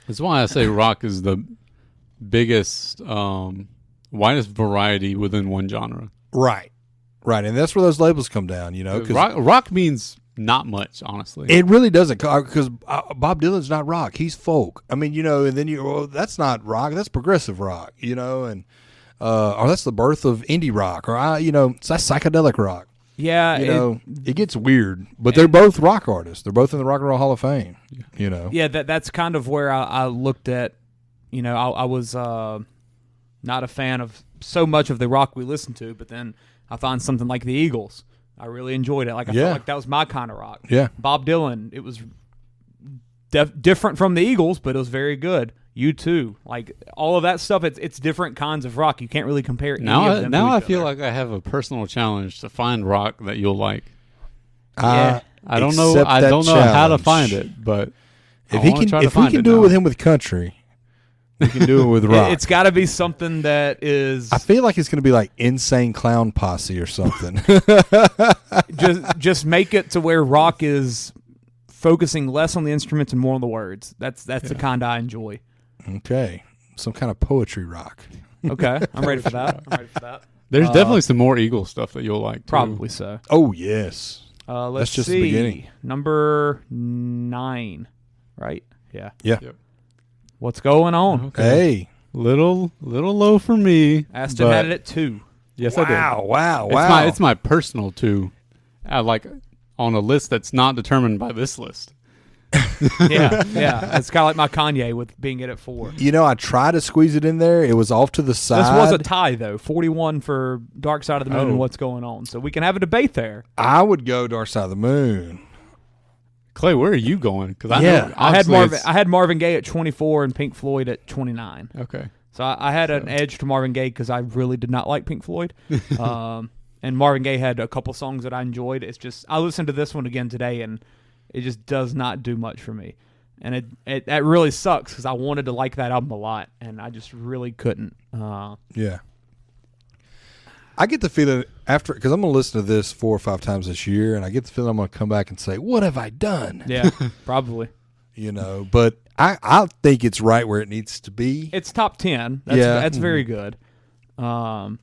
That's why I say rock is the biggest, widest variety within one genre. Right, and that's where those labels come down, Cause rock means not much, honestly. It really doesn't, because Bob Dylan's not rock; he's folk. I mean, and then that's not rock; that's progressive rock, and or that's the birth of indie rock, or that's psychedelic rock. Yeah, it gets weird, but they're both rock artists. They're both in the Rock and Roll Hall of Fame. Yeah, that's kind of where I looked at. I was not a fan of so much of the rock we listened to, but then I found something like the Eagles. I really enjoyed it. I felt like that was my kind of rock. Yeah, Bob Dylan. It was different from the Eagles, but it was very good. U2, like all of that stuff. It's different kinds of rock. You can't really compare any of them. Now I feel like I have a personal challenge to find rock that you'll like. Yeah, I don't know. I don't know how to find it, but if we can do it with him with country, we can do it with rock. It's got to be something that is. I feel like it's going to be like Insane Clown Posse or something. just make it to where rock is focusing less on the instruments and more on the words. That's the kind I enjoy. Okay, some kind of poetry rock. Okay, I'm ready for that. There's definitely some more Eagle stuff that you'll like, too. Probably so. Oh, yes. Let's That's just see. the beginning. Number 9, right? Yeah. Yep. What's going on? Okay. Hey. Little low for me. Aston had it at 2. Yes, I did. Wow. It's my personal 2. Like on a list that's not determined by this list. yeah. It's kind of like my Kanye with being it at 4. I tried to squeeze it in there. It was off to the side. This was a tie, though. 41 for Dark Side of the Moon and What's Going On. So we can have a debate there. I would go Dark Side of the Moon. Clay, where are you going? Because I had Marvin Gaye at 24 and Pink Floyd at 29. Okay. So I had an edge to Marvin Gaye because I really did not like Pink Floyd. And Marvin Gaye had a couple songs that I enjoyed. It's just I listened to this one again today, and it just does not do much for me. And that really sucks because I wanted to like that album a lot, and I just really couldn't. Yeah. I get the feeling after, because I'm going to listen to this 4 or 5 times this year, and I get the feeling I'm going to come back and say, what have I done? Yeah, probably. But I think it's right where it needs to be. It's top 10. That's very good. And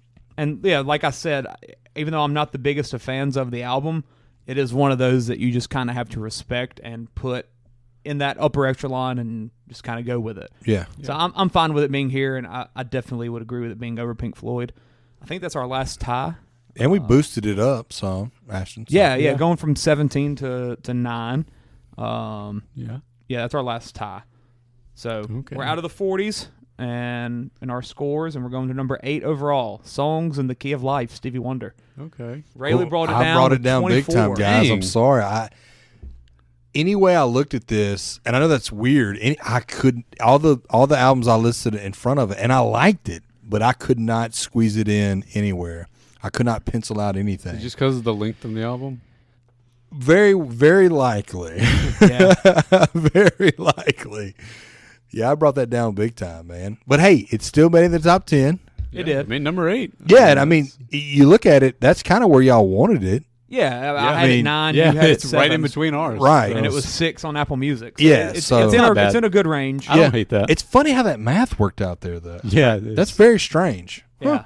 yeah, like I said, even though I'm not the biggest of fans of the album, it is one of those that you just kind of have to respect and put in that upper echelon and just kind of go with it. Yeah. So I'm fine with it being here, and I definitely would agree with it being over Pink Floyd. I think that's our last tie. And we boosted it up some, Ashton. So. Yeah, going from 17 to 9. Yeah, that's our last tie. So we're out of the 40s and in our scores, and we're going to number 8 overall. Songs in the Key of Life, Stevie Wonder. Okay. Rayleigh brought it down. I brought it down 24. big time, guys. Dang. I'm sorry. Any way I looked at this, and I know that's weird. I couldn't all the albums I listed in front of it, and I liked it, but I could not squeeze it in anywhere. I could not pencil out anything. Just because of the length of the album? Very, very likely. Yeah. Very likely. Yeah, I brought that down big time, man. But hey, it still made it in the top 10. It did. It made number 8. Yeah, and I mean, you look at it, that's kind of where y'all wanted it. Yeah, I had it 9. Yeah, you had it's it 7. right in between ours. Right. And it was 6 on Apple Music. So Yeah, it's it's in a good range. I don't hate that. It's funny how that math worked out there, though. Yeah. That's very strange. Yeah,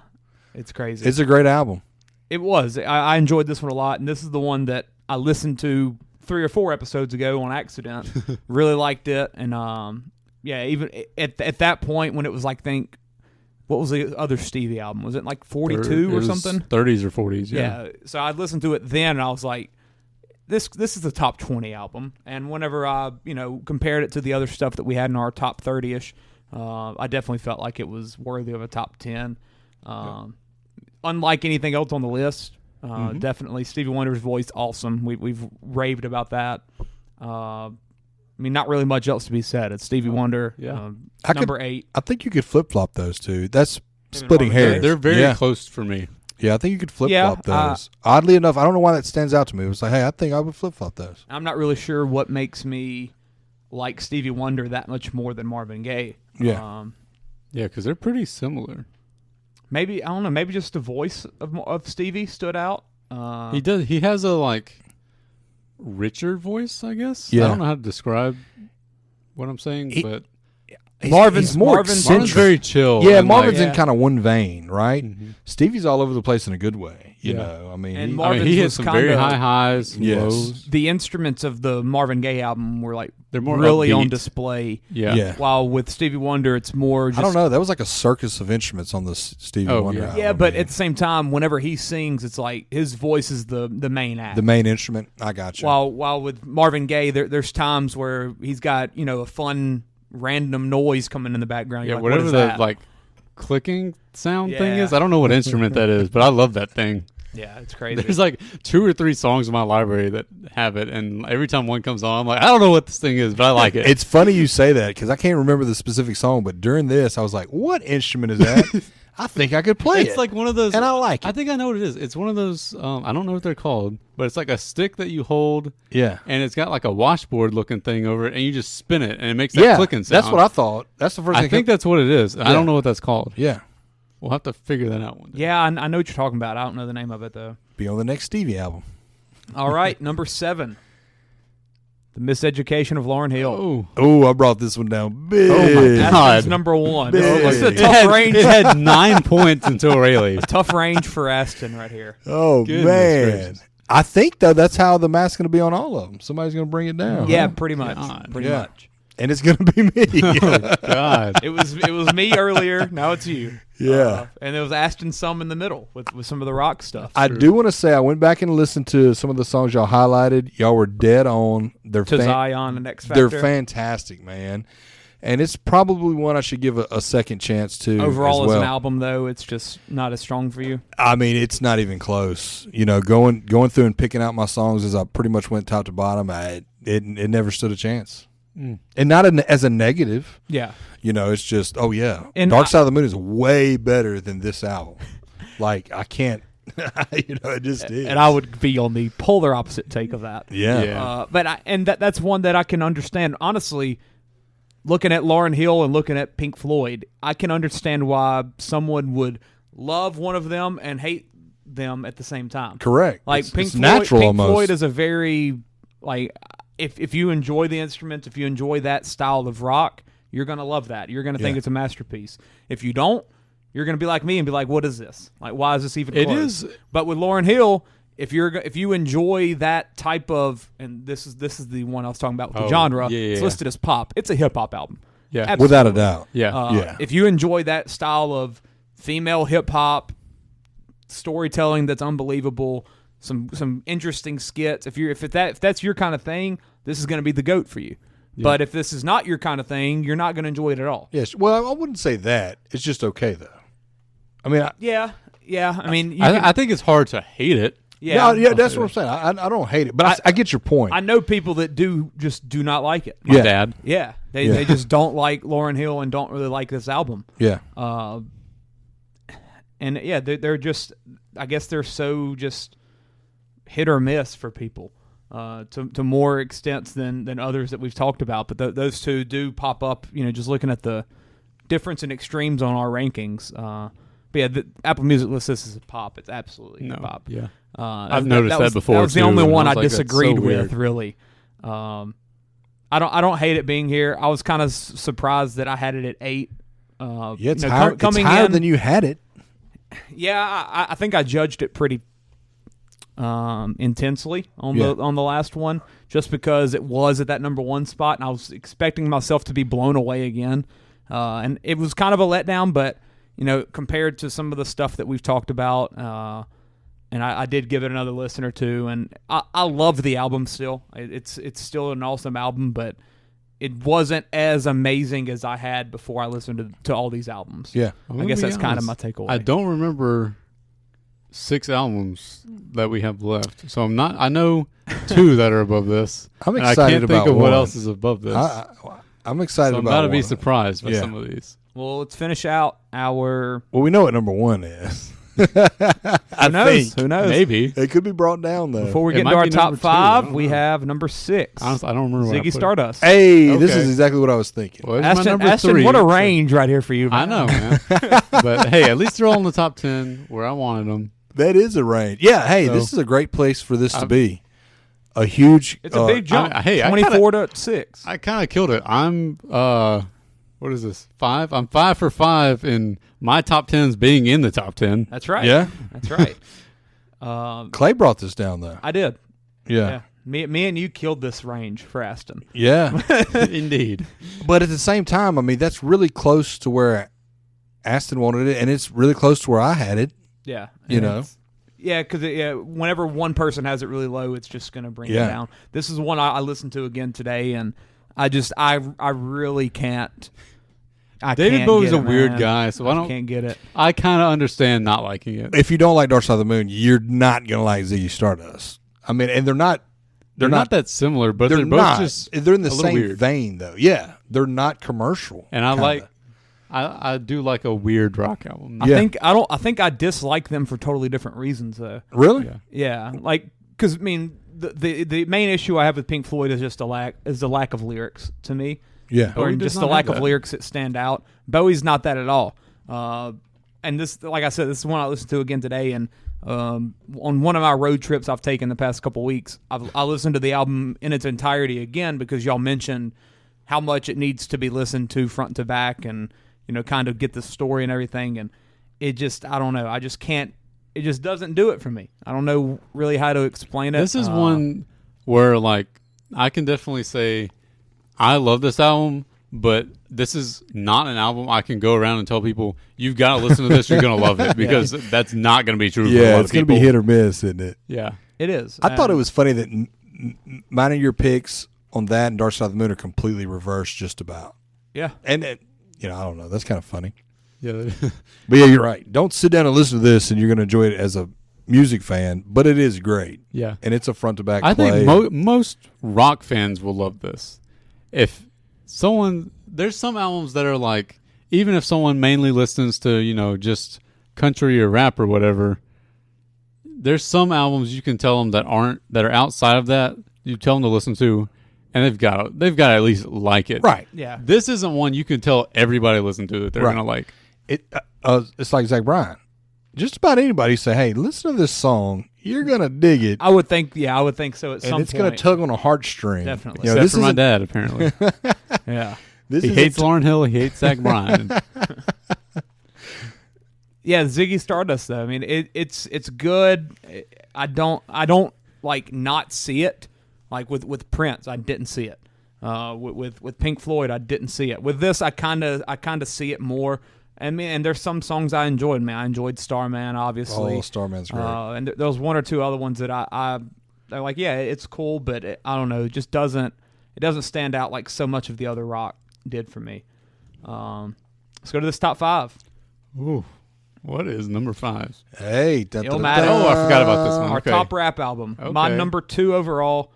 it's crazy. It's a great album. It was. I enjoyed this one a lot, and this is the one that I listened to 3 or 4 episodes ago on accident. Really liked it, and even at that point when it was like, what was the other Stevie album? Was it like 42 or something? 30s or 40s. Yeah. So I listened to it then, and I was like, this is the top 20 album. And whenever I compared it to the other stuff that we had in our top 30ish, I definitely felt like it was worthy of a top 10. Unlike anything else on the list, Definitely. Stevie Wonder's voice, awesome. We've raved about that. I mean, not really much else to be said. It's Stevie Wonder, number 8. I think you could flip-flop those two. That's splitting hairs. They're very close for me. Yeah, I think you could flip-flop those. Oddly enough, I don't know why that stands out to me. It was like, hey, I think I would flip-flop those. I'm not really sure what makes me like Stevie Wonder that much more than Marvin Gaye. Yeah. Yeah, because they're pretty similar. Maybe, I don't know, maybe just the voice of Stevie stood out. He does. He has a, richer voice, I guess. Yeah. I don't know how to describe what I'm saying, but... Marvin's very chill. Yeah, and Marvin's in kind of one vein, right? Mm-hmm. Stevie's all over the place in a good way. You know, I mean, And he hits some very high highs, and lows. The instruments of the Marvin Gaye album were they're more really upbeat. on display. Yeah. While with Stevie Wonder, it's more just... I don't know. That was like a circus of instruments on the Stevie Wonder album. Yeah, but at the same time, whenever he sings, it's like his voice is the main act. The main instrument. I got you. While with Marvin Gaye, there's times where he's got, a fun random noise coming in the background. Yeah, like, whatever what is the that? clicking sound thing is. I don't know what instrument that is, but I love that thing. Yeah, it's crazy. There's 2 or 3 songs in my library that have it, and every time one comes on, I'm like, I don't know what this thing is, but I like it. It's funny you say that because I can't remember the specific song, but during this, I was like, what instrument is that? I think I could play it. It's like one of those, and I like it. I think I know what it is. It's one of those, I don't know what they're called, but it's like a stick that you hold, yeah, and it's got like a washboard looking thing over it, and you just spin it, and it makes that clicking sound. That's what I thought. That's the first thing I think that's what it is. I don't know what that's called. Yeah. We'll have to figure that out one day. Yeah, I know what you're talking about. I don't know the name of it, though. Be on the next Stevie album. All right, number 7. The Miseducation of Lauryn Hill. Oh, I brought this one down big. Oh, my God. That's number 1. Big. This is a tough range. It had 9 points until Railey. Tough range for Aston right here. Oh, Goodness man. gracious. I think, though, that's how the math's going to be on all of them. Somebody's going to bring it down. Yeah, huh? pretty much. God. Pretty Yeah. much. And it's going to be me. Oh, God. It was me earlier. Now it's you. Yeah. And it was Aston some in the middle with some of the rock stuff. I do want to say I went back and listened to some of the songs y'all highlighted. Y'all were dead on. They're to Zion and X Factor. They're fantastic, man. And it's probably one I should give a second chance to. Overall, as well. as an album, though, it's just not as strong for you. I mean, it's not even close. Going through and picking out my songs as I pretty much went top to bottom, it never stood a chance. And not as a negative. Yeah. It's just, And Dark Side of the Moon is way better than this album. I can't, it just is. And I would be on the polar opposite take of that. Yeah. But that's one that I can understand. Honestly, looking at Lauryn Hill and looking at Pink Floyd, I can understand why someone would love one of them and hate them at the same time. Correct. Pink natural Floyd is a very, if you enjoy the instrument, if you enjoy that style of rock, you're going to love that. You're going to think it's a masterpiece. If you don't, you're going to be like me and be like, what is this? Why is this even close? It is. But with Lauryn Hill, if you enjoy that type of, and this is the one I was talking about with the genre, it's listed as pop. It's a hip-hop album. Yeah. Absolutely. Without a doubt. Yeah. If you enjoy that style of female hip-hop, storytelling that's unbelievable, some interesting skits, if that's your kind of thing, this is going to be the GOAT for you. Yeah. But if this is not your kind of thing, you're not going to enjoy it at all. Yes. Well, I wouldn't say that. It's just okay, though. I mean, yeah. I mean, I think it's hard to hate it. Yeah, that's what I'm saying. I don't hate it, but I get your point. I know people that do not like it. My dad. Yeah, they just don't like Lauryn Hill and don't really like this album. Yeah. And they're just, I guess they're so just hit or miss for people. To more extents than others that we've talked about, but those two do pop up. Just looking at the difference in extremes on our rankings. But yeah, the Apple Music lists this as a pop. It's absolutely pop. Yeah, I've noticed that before. That was the too, only one I like, disagreed so with. Really, I don't hate it being here. I was kind of surprised that I had it at 8. It's higher, it's higher than you had it. Yeah, I think I judged it pretty intensely on the last one, just because it was at that number 1 spot, and I was expecting myself to be blown away again, and it was kind of a letdown. But compared to some of the stuff that we've talked about, and I did give it another listen or two, and I love the album still. It's still an awesome album, but it wasn't as amazing as I had before I listened to all these albums. Yeah, I guess that's kind of my takeaway. I don't remember 6 albums that we have left. So I know 2 that are above this. I'm and excited I can't think about of what one. else is above this. I'm excited So I'm about about to be one. surprised by some of these. Well, let's finish out our. Well, we know what number 1 is. Who knows? Who knows? Maybe. It could be brought down though. Before we It get might into our be top number 2, I 5, don't we know. have number 6. Honestly, I don't remember where I Ziggy put it. Stardust. Hey, this Okay. is exactly what I was thinking. Well, it's my number Aston, 3. what a range right here for you. I Man. know, man. But hey, at least they're all in the top 10 where I wanted them. That is a range. Yeah, hey, So- this is a great place for this to be. A huge It's a big jump. I 24 to 6. I kind of killed it. I'm what is this? 5? I'm 5 for 5 in my top 10s being in the top 10. That's right. Yeah. That's right. Clay brought this down though. I did. Yeah. Me and you killed this range for Aston. Yeah. Indeed. But at the same time, I mean, that's really close to where Aston wanted it, and it's really close to where I had it. Yeah. You know? Yeah, because whenever one person has it really low, it's just going to bring it down. This is one I listened to again today, and I really can't. David Bowie's a weird guy, so I can't get it. I kind of understand not liking it. If you don't like Dark Side of the Moon, you're not going to like Ziggy Stardust. I mean, and they're not that similar, but they're both not. just They're in the a little same weird. vein, though. Yeah, they're not commercial. And I kinda. I do like a weird rock album. Yeah. I think I dislike them for totally different reasons though. Really? Yeah. Yeah, like because I mean the main issue I have with Pink Floyd is just the lack of lyrics to me. Yeah. Or Bowie does just the not lack have of that. lyrics that stand out. Bowie's not that at all. And this, like I said, this is one I listened to again today. And on one of my road trips I've taken the past couple weeks, I listened to the album in its entirety again because y'all mentioned how much it needs to be listened to front to back and, you know, kind of get the story and everything. And it just, I don't know. I just can't. It just doesn't do it for me. I don't know really how to explain it. This is one where, like, I can definitely say I love this album, but this is not an album I can go around and tell people, you've got to listen to this, you're going to love it, because that's not going to be true for a Yeah, lot it's of going people. to be hit or miss, isn't it? Yeah. It is. I thought it was funny that mine and your picks on that and Dark Side of the Moon are completely reversed just about. Yeah. And, you know, I don't know. That's kind of funny. Yeah. But yeah, you're right. Don't sit down and listen to this and you're going to enjoy it as a music fan, but it is great. Yeah. And it's a front to back I play. think most rock fans will love this. If someone, there's some albums that are like, even if someone mainly listens to, you know, just country or rap or whatever, there's some albums you can tell them that are outside of that, you tell them to listen to, and they've got to at least like it. Right. Yeah. This isn't one you can tell everybody to listen to that they're Right. going to like. It's like Zach Bryan. Just about anybody say, hey, listen to this song. You're going to dig it. I would think so at some And it's point. going to tug on a heartstring. Definitely. You know, Except this for my isn't- dad, apparently. Yeah. This He is hates Lauryn Hill. He hates Zach Bryan. Yeah, Ziggy Stardust though. I mean, it's good. I don't like not see it. Like with Prince, I didn't see it. With Pink Floyd, I didn't see it. With this, I kind of see it more. And there's some songs I enjoyed. Man, I enjoyed Starman, obviously. Oh, Starman's great. And there was one or two other ones that they're like, yeah, it's cool, but I don't know, it just doesn't stand out like so much of the other rock did for me. Let's go to this top 5. Ooh. What is number 5? Hey. Illmatic. Oh, I forgot about this one. Our Okay. top rap album. Okay. My number 2 overall.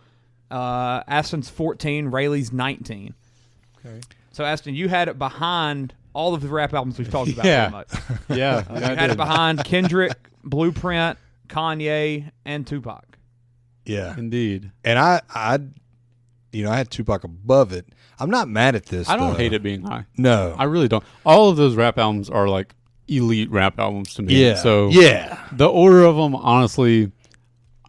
Aston's 14. Rayleigh's 19. Okay. So Aston, you had it behind all of the rap albums we've talked about. Yeah. Pretty much. Yeah. You had it behind Kendrick, Blueprint, Kanye, and Tupac. Yeah. Indeed. And I had Tupac above it. I'm not mad at this. I don't though. hate it being high. No. I really don't. All of those rap albums are like elite rap albums to me. Yeah. So yeah. the order of them, honestly,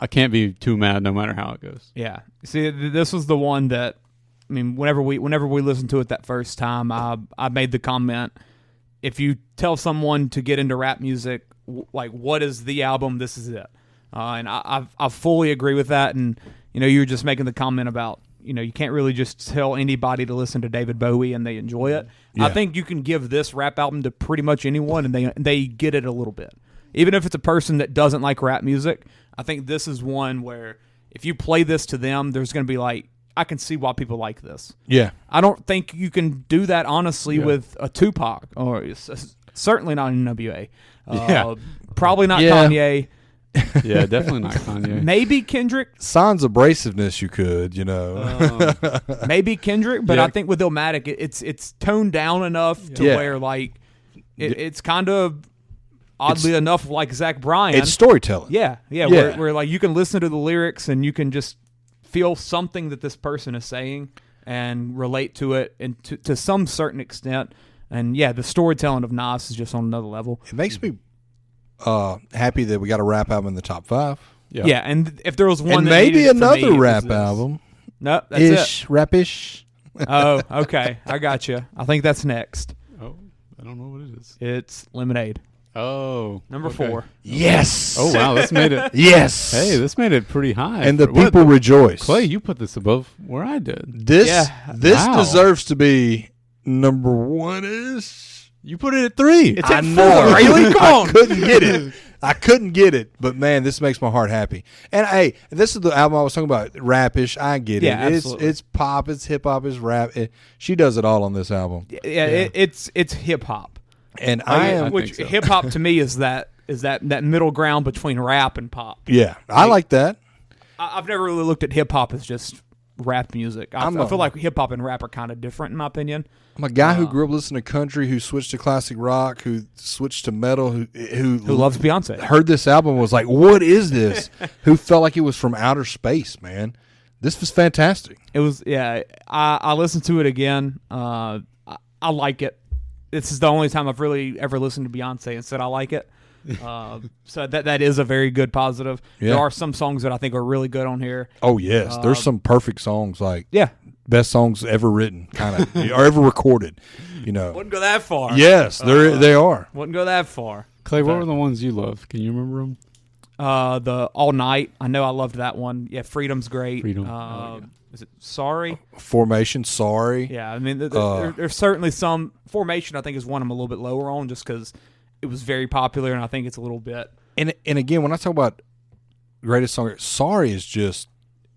I can't be too mad no matter how it goes. Yeah. See, this was the one that, I mean, whenever we listened to it that first time, I made the comment, if you tell someone to get into rap music, like, what is the album, this is it. And I fully agree with that. And, you know, you were just making the comment about, you know, you can't really just tell anybody to listen to David Bowie and they enjoy it. Yeah. I think you can give this rap album to pretty much anyone and they get it a little bit. Even if it's a person that doesn't like rap music, I think this is one where if you play this to them, there's going to be like, I can see why people like this. Yeah. I don't think you can do that, honestly, with a Tupac or certainly not an NWA. Yeah. Probably not Yeah. Kanye. Yeah, definitely not Kanye. Maybe Kendrick. Sans abrasiveness, you could, Maybe Kendrick, but Yeah. I think with Illmatic, it's toned down enough to Yeah. where like it's kind of oddly enough like Zach Bryan. It's storytelling. Yeah. Where like you can listen to the lyrics and you can just feel something that this person is saying and relate to it and to some certain extent. And yeah, the storytelling of Nas is just on another level. It makes me happy that we got a rap album in the top 5. Yeah, and if there was one, And that maybe needed it for me, another it was rap this. album. No, that's it. Ish, rap-ish. Oh, okay, I got you. I think that's next. Oh, I don't know what it is. It's Lemonade, Oh, number okay. 4. Yes. Oh wow, this made it. Yes. Hey, this made it pretty high. And the What- people rejoice. Clay, you put this above where I did. This Wow. deserves to be number 1-ish. You put it at 3. It's I at know. 4. Really? Come on. I couldn't get it. I couldn't get it, but man, this makes my heart happy. And hey, this is the album I was talking about, rap-ish. I get it. Yeah, absolutely. It's pop, it's hip hop, it's rap. She does it all on this album. Yeah. It's hip hop. And I am, Which think so. hip hop to me is that middle ground between rap and pop. I like that. I've never really looked at hip hop as just rap music. I feel like hip hop and rap are kind of different in my opinion. I'm a guy who grew up listening to country, who switched to classic rock, who switched to metal, who loves Beyonce. heard this album and was like, what is this? Who felt like it was from outer space, man. This was fantastic. It was, yeah. I listened to it again. I like it. This is the only time I've really ever listened to Beyonce and said I like it. So that is a very good positive. Yeah. There are some songs that I think are really good on here. Oh, yes. There's some perfect songs, like Yeah. best songs ever written, kind of, or ever recorded, Wouldn't go that far. Yes, they are. Wouldn't go that far. Clay, what were the ones you loved? Can you remember them? The All Night. I know I loved that one. Yeah, Freedom's great. Freedom. Is it Sorry? Formation, Sorry. Yeah, I mean, there's certainly some. Formation, I think, is one I'm a little bit lower on just because it was very popular, and I think it's a little bit. And again, when I talk about greatest song, Sorry is just,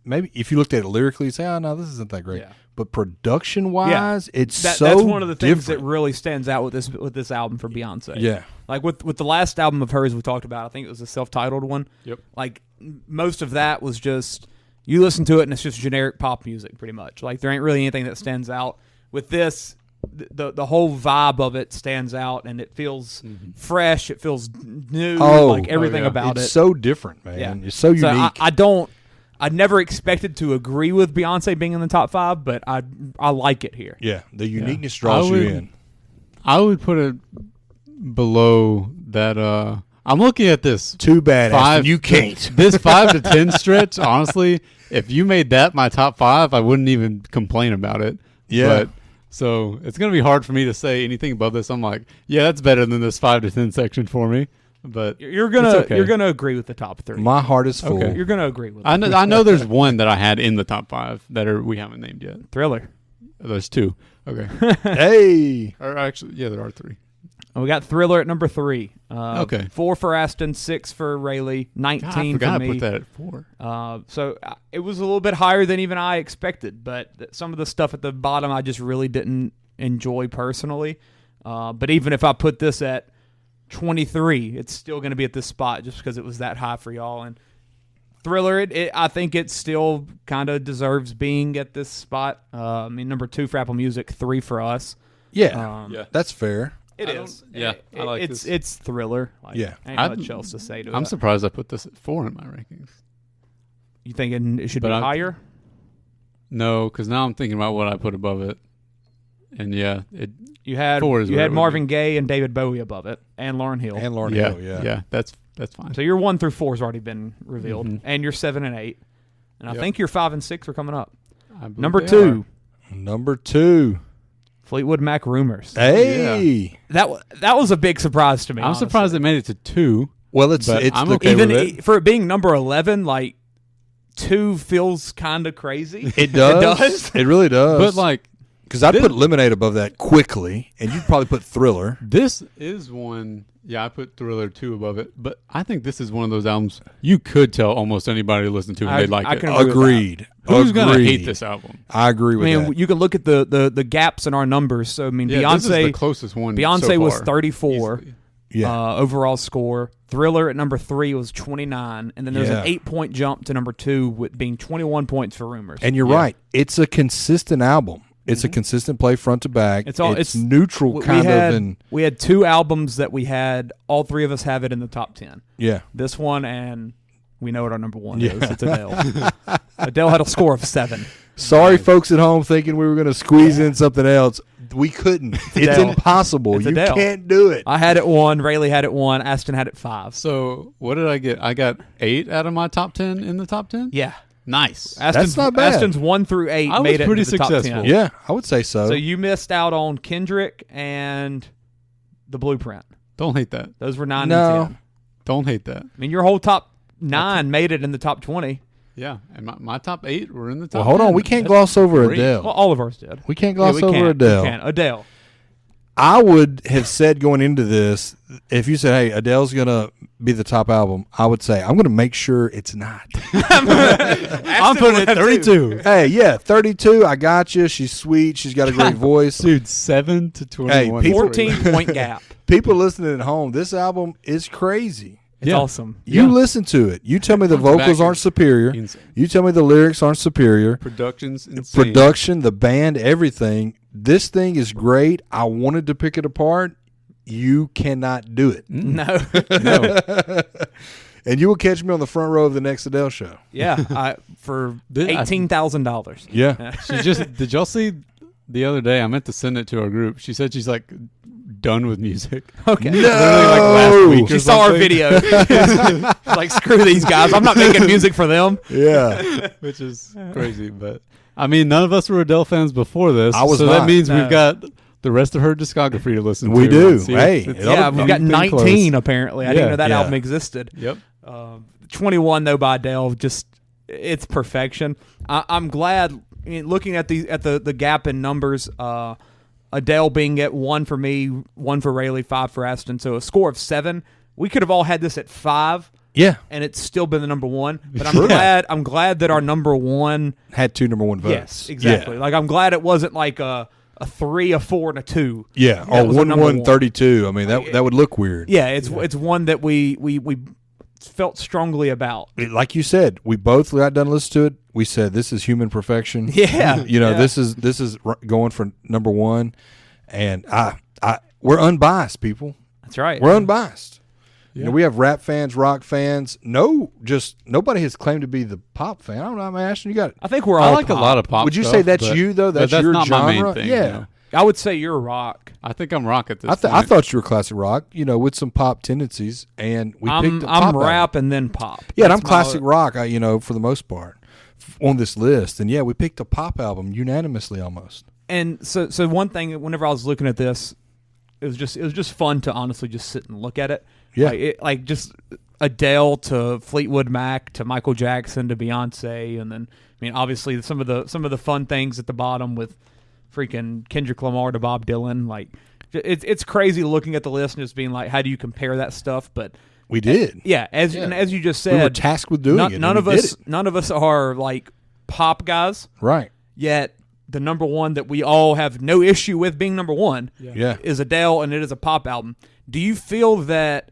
maybe if you looked at it lyrically, you say, oh, no, this isn't that great. Yeah. But production-wise, it's That's one of the things that really stands out with this album for Beyonce. Yeah. Like with the last album of hers we talked about, I think it was a self-titled one. Yep. Like most of that was just you listen to it and it's just generic pop music pretty much. Like there ain't really anything that stands out. With this, the whole vibe of it stands out and it feels fresh. It feels new. Like everything about it's it. so different, man. Yeah. It's so unique. I never expected to agree with Beyonce being in the top 5, but I like it here. Yeah, the uniqueness draws you in. I would put it below that. I'm looking at this. Too bad, Aston, you can't. This 5 to 10 stretch, honestly, if you made that my top 5, I wouldn't even complain about it. Yeah. But, so it's going to be hard for me to say anything above this. I'm like, yeah, that's better than this 5 to 10 section for me. But You're gonna agree with the top 3. My heart is full. Okay. You're gonna agree with it. I know there's one that I had in the top 5 that we haven't named yet. Thriller. There's 2. Okay. Hey. Or actually, yeah, there are 3. We got Thriller at number 3. Okay. 4 for Aston, 6 for Rayleigh, 19 God, I forgot for me. I put that at 4. So it was a little bit higher than even I expected, but some of the stuff at the bottom I just really didn't enjoy personally. But even if I put this at 23, it's still going to be at this spot just because it was that high for y'all. And Thriller, I think it still kind of deserves being at this spot. I mean, number 2 for Apple Music, 3 for us. Yeah, Yeah. that's fair. It is. Yeah, I like this. It's Thriller. Like, Yeah. ain't much else to say to it. I'm surprised I put this at 4 in my rankings. You thinking it should But be I'm- higher? No, because now I'm thinking about what I put above it. And yeah, You had 4 is where it would Marvin Gaye and David Bowie above it, and Lauryn Hill. And Lauryn yeah, Hill, yeah. that's fine. So your 1 through 4 has already been revealed, Mhm. and your 7 and 8, and I Yep. think your 5 and 6 are coming up. I believe Number they 2, Number 2. Fleetwood Mac Rumors. Hey. That was a big surprise to me. I'm honestly. surprised they made it to 2. Well, it's But I'm the, okay Even with it. for it being number 11, like 2 feels kind of crazy. It does. does? It really does. But like, because I'd this- put Lemonade above that quickly, and you'd probably put Thriller. this is one. Yeah, I put Thriller 2 above it, but I think this is one of those albums you could tell almost anybody to listen to and they'd like I it. can agree with Agreed. Who's gonna Agreed. hate this album? I agree I with mean, that. you can look at the gaps in our numbers. So I mean, Yeah, this is the Beyonce closest one. Beyonce so was far, 34. easily. overall score. Thriller at number 3 was 29, and then there's an 8-point jump to number 2 with being 21 points for Rumors. And you're right. It's a consistent album. It's a consistent play front to back. It's neutral and we had 2 albums that we had. All 3 of us have it in the top 10. Yeah. This one, and we know what our number 1 is. It's Adele. Adele had a score of 7. Sorry, folks at home thinking we were going to squeeze in something else. We couldn't. It's impossible. You can't do it. I had it 1. Rayleigh had it 1. Aston had it 5. So what did I get? I got 8 out of my top 10 in the top 10? Yeah. Nice. That's not bad. Aston's 1 through 8 I made was it pretty into the top successful. 10. Yeah, I would say so. So you missed out on Kendrick and The Blueprint. Don't hate that. Those were 9 and 10. Don't hate that. I mean, your whole top 9 made it in the top 20. Yeah, and my top 8 were in the top Well, hold 10. on. We can't gloss over great. Adele. Well, all of ours did. We can't gloss over We Adele. can. Adele. I would have said going into this, if you said, hey, Adele's going to be the top album, I would say, I'm going to make sure it's not. I'm putting it at 32. Hey, yeah, 32. I got you. She's sweet. She's got a great voice. Dude, 7 to 21. Hey, 14-point gap. People listening at home, this album is crazy. It's awesome. You listen to it. You tell me the vocals aren't superior. Insane. You tell me the lyrics aren't superior. Production's insane. Production, the band, everything. This thing is great. I wanted to pick it apart. You cannot do it. No. And you will catch me on the front row of the next Adele show. Yeah, for $18,000. Yeah. She just did y'all see the other day? I meant to send it to our group. She said she's like done with music. Okay. No. Literally like last week. She saw our video. She's like, screw these guys. I'm not making music for them. Yeah. Which is crazy, but I mean, none of us were Adele fans before this. I was so not. that means No. we've got the rest of her discography to listen to. We do. See, Hey, Yeah, we've got 19 apparently. I didn't know that Yeah. album existed. Yep. 21 though by Adele, just it's perfection. I'm glad. I mean, looking at the gap in numbers. Adele being at 1 for me, 1 for Rayleigh, 5 for Aston. So a score of 7. We could have all had this at 5. Yeah. And it's still been the number 1. But Sure. I'm glad that our number 1 Had 2 number 1 votes. Yes, exactly. Yeah. Like I'm glad it wasn't like a 3, a 4, and a 2. Yeah. That Or was a number 1 1. 32. I mean, that would look weird. Yeah, it's one that we felt strongly about. Like you said, we both got done listening to it. We said this is human perfection. Yeah. You know, Yeah. this is going for number 1, and we're unbiased, people. That's right. We're unbiased. Yeah. You know, we have rap fans, rock fans. Nobody has claimed to be the pop fan. I don't know. I'm asking you got it. I think we're I all like pop. a lot of pop. Would you stuff, say that's but- you though? but That's that's your not genre. my main thing. Yeah. you know? I would say you're rock. I think I'm rock at this I point. thought you were classic rock. You know, with some pop tendencies, and we picked a pop I'm album. rap and then pop. Yeah, and I'm That's classic my- rock. For the most part, on this list, and yeah, we picked a pop album unanimously almost. And so one thing, whenever I was looking at this, it was just fun to honestly just sit and look at it. Yeah. Like just Adele to Fleetwood Mac to Michael Jackson to Beyonce, and then I mean obviously some of the fun things at the bottom with freaking Kendrick Lamar to Bob Dylan. Like it's crazy looking at the list and just being like, how do you compare that stuff? But We did. yeah, as you just said, We were tasked with doing it. None and of we did us it. none of us are like pop guys. Right. Yet the number 1 that we all have no issue with being number 1 Yeah. is Adele, and it is a pop album. Do you feel that,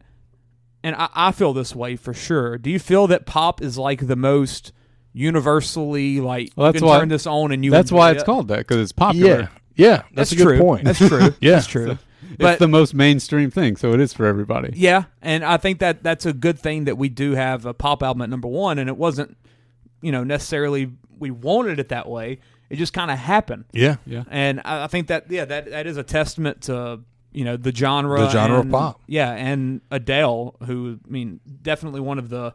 and I feel this way for sure, do you feel that pop is like the most universally, like, Well, you that's can why- turn this on and you That's enjoy why it's it? called that, because it's popular. Yeah. Yeah. That's a good true. point. That's true. Yeah. That's true. But It's the most mainstream thing, so it is for everybody. yeah, and I think that that's a good thing that we do have a pop album at number 1, and it wasn't, necessarily we wanted it that way. It just kind of happened. Yeah. Yeah. And I think that that is a testament to the genre, The genre of and- pop. Yeah, and Adele, who I mean, definitely one of the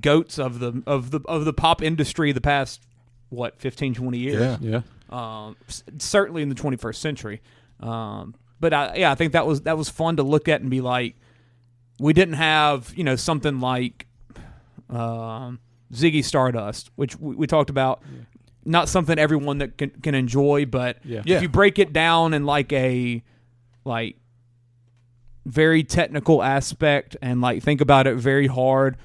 goats of the pop industry the past 15, 20 years. Yeah. Yeah. Certainly in the 21st century. But I think that was fun to look at and be like, we didn't have something like Ziggy Stardust, which we talked about. Yeah. Not something everyone that can enjoy, but if you break it down in like a very technical aspect and think about it very hard,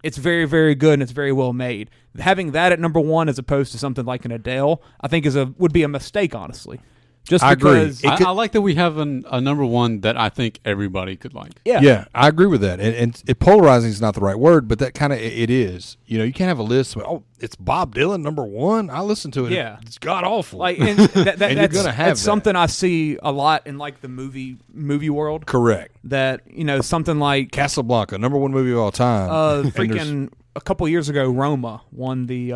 it's very, very good and it's very well made. Having that at number 1 as opposed to something like an Adele, I think would be a mistake, honestly. Just I agree. because I like that we have a number one that I think everybody could like. Yeah, I agree with that. And polarizing is not the right word, but that kind of it is. You know, you can't have a list of, it's Bob Dylan number one. I listen to it. Yeah. It's god awful. Like, and that's gonna have that. something I see a lot in like the movie world. Correct. That, you know, something like Casablanca, number one movie of all time. freaking a couple years ago, Roma won the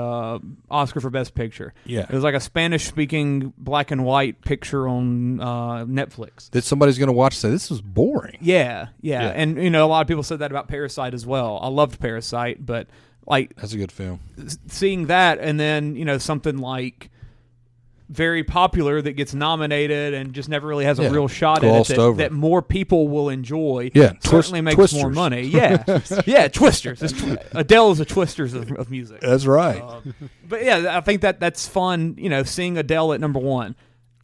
Oscar for Best Picture. Yeah. It was like a Spanish-speaking black and white picture on Netflix. That somebody's going to watch and say, this was boring. Yeah. And, you know, a lot of people said that about Parasite as well. I loved Parasite, but, like... That's a good film. Seeing that, and then, you know, something like... very popular that gets nominated and just never really has a real shot at it that more people will enjoy. Yeah, certainly makes Twisters. more money. Yeah, Twisters. Adele is a Twisters of music. That's right. But yeah, I think that's fun. You know, seeing Adele at number one,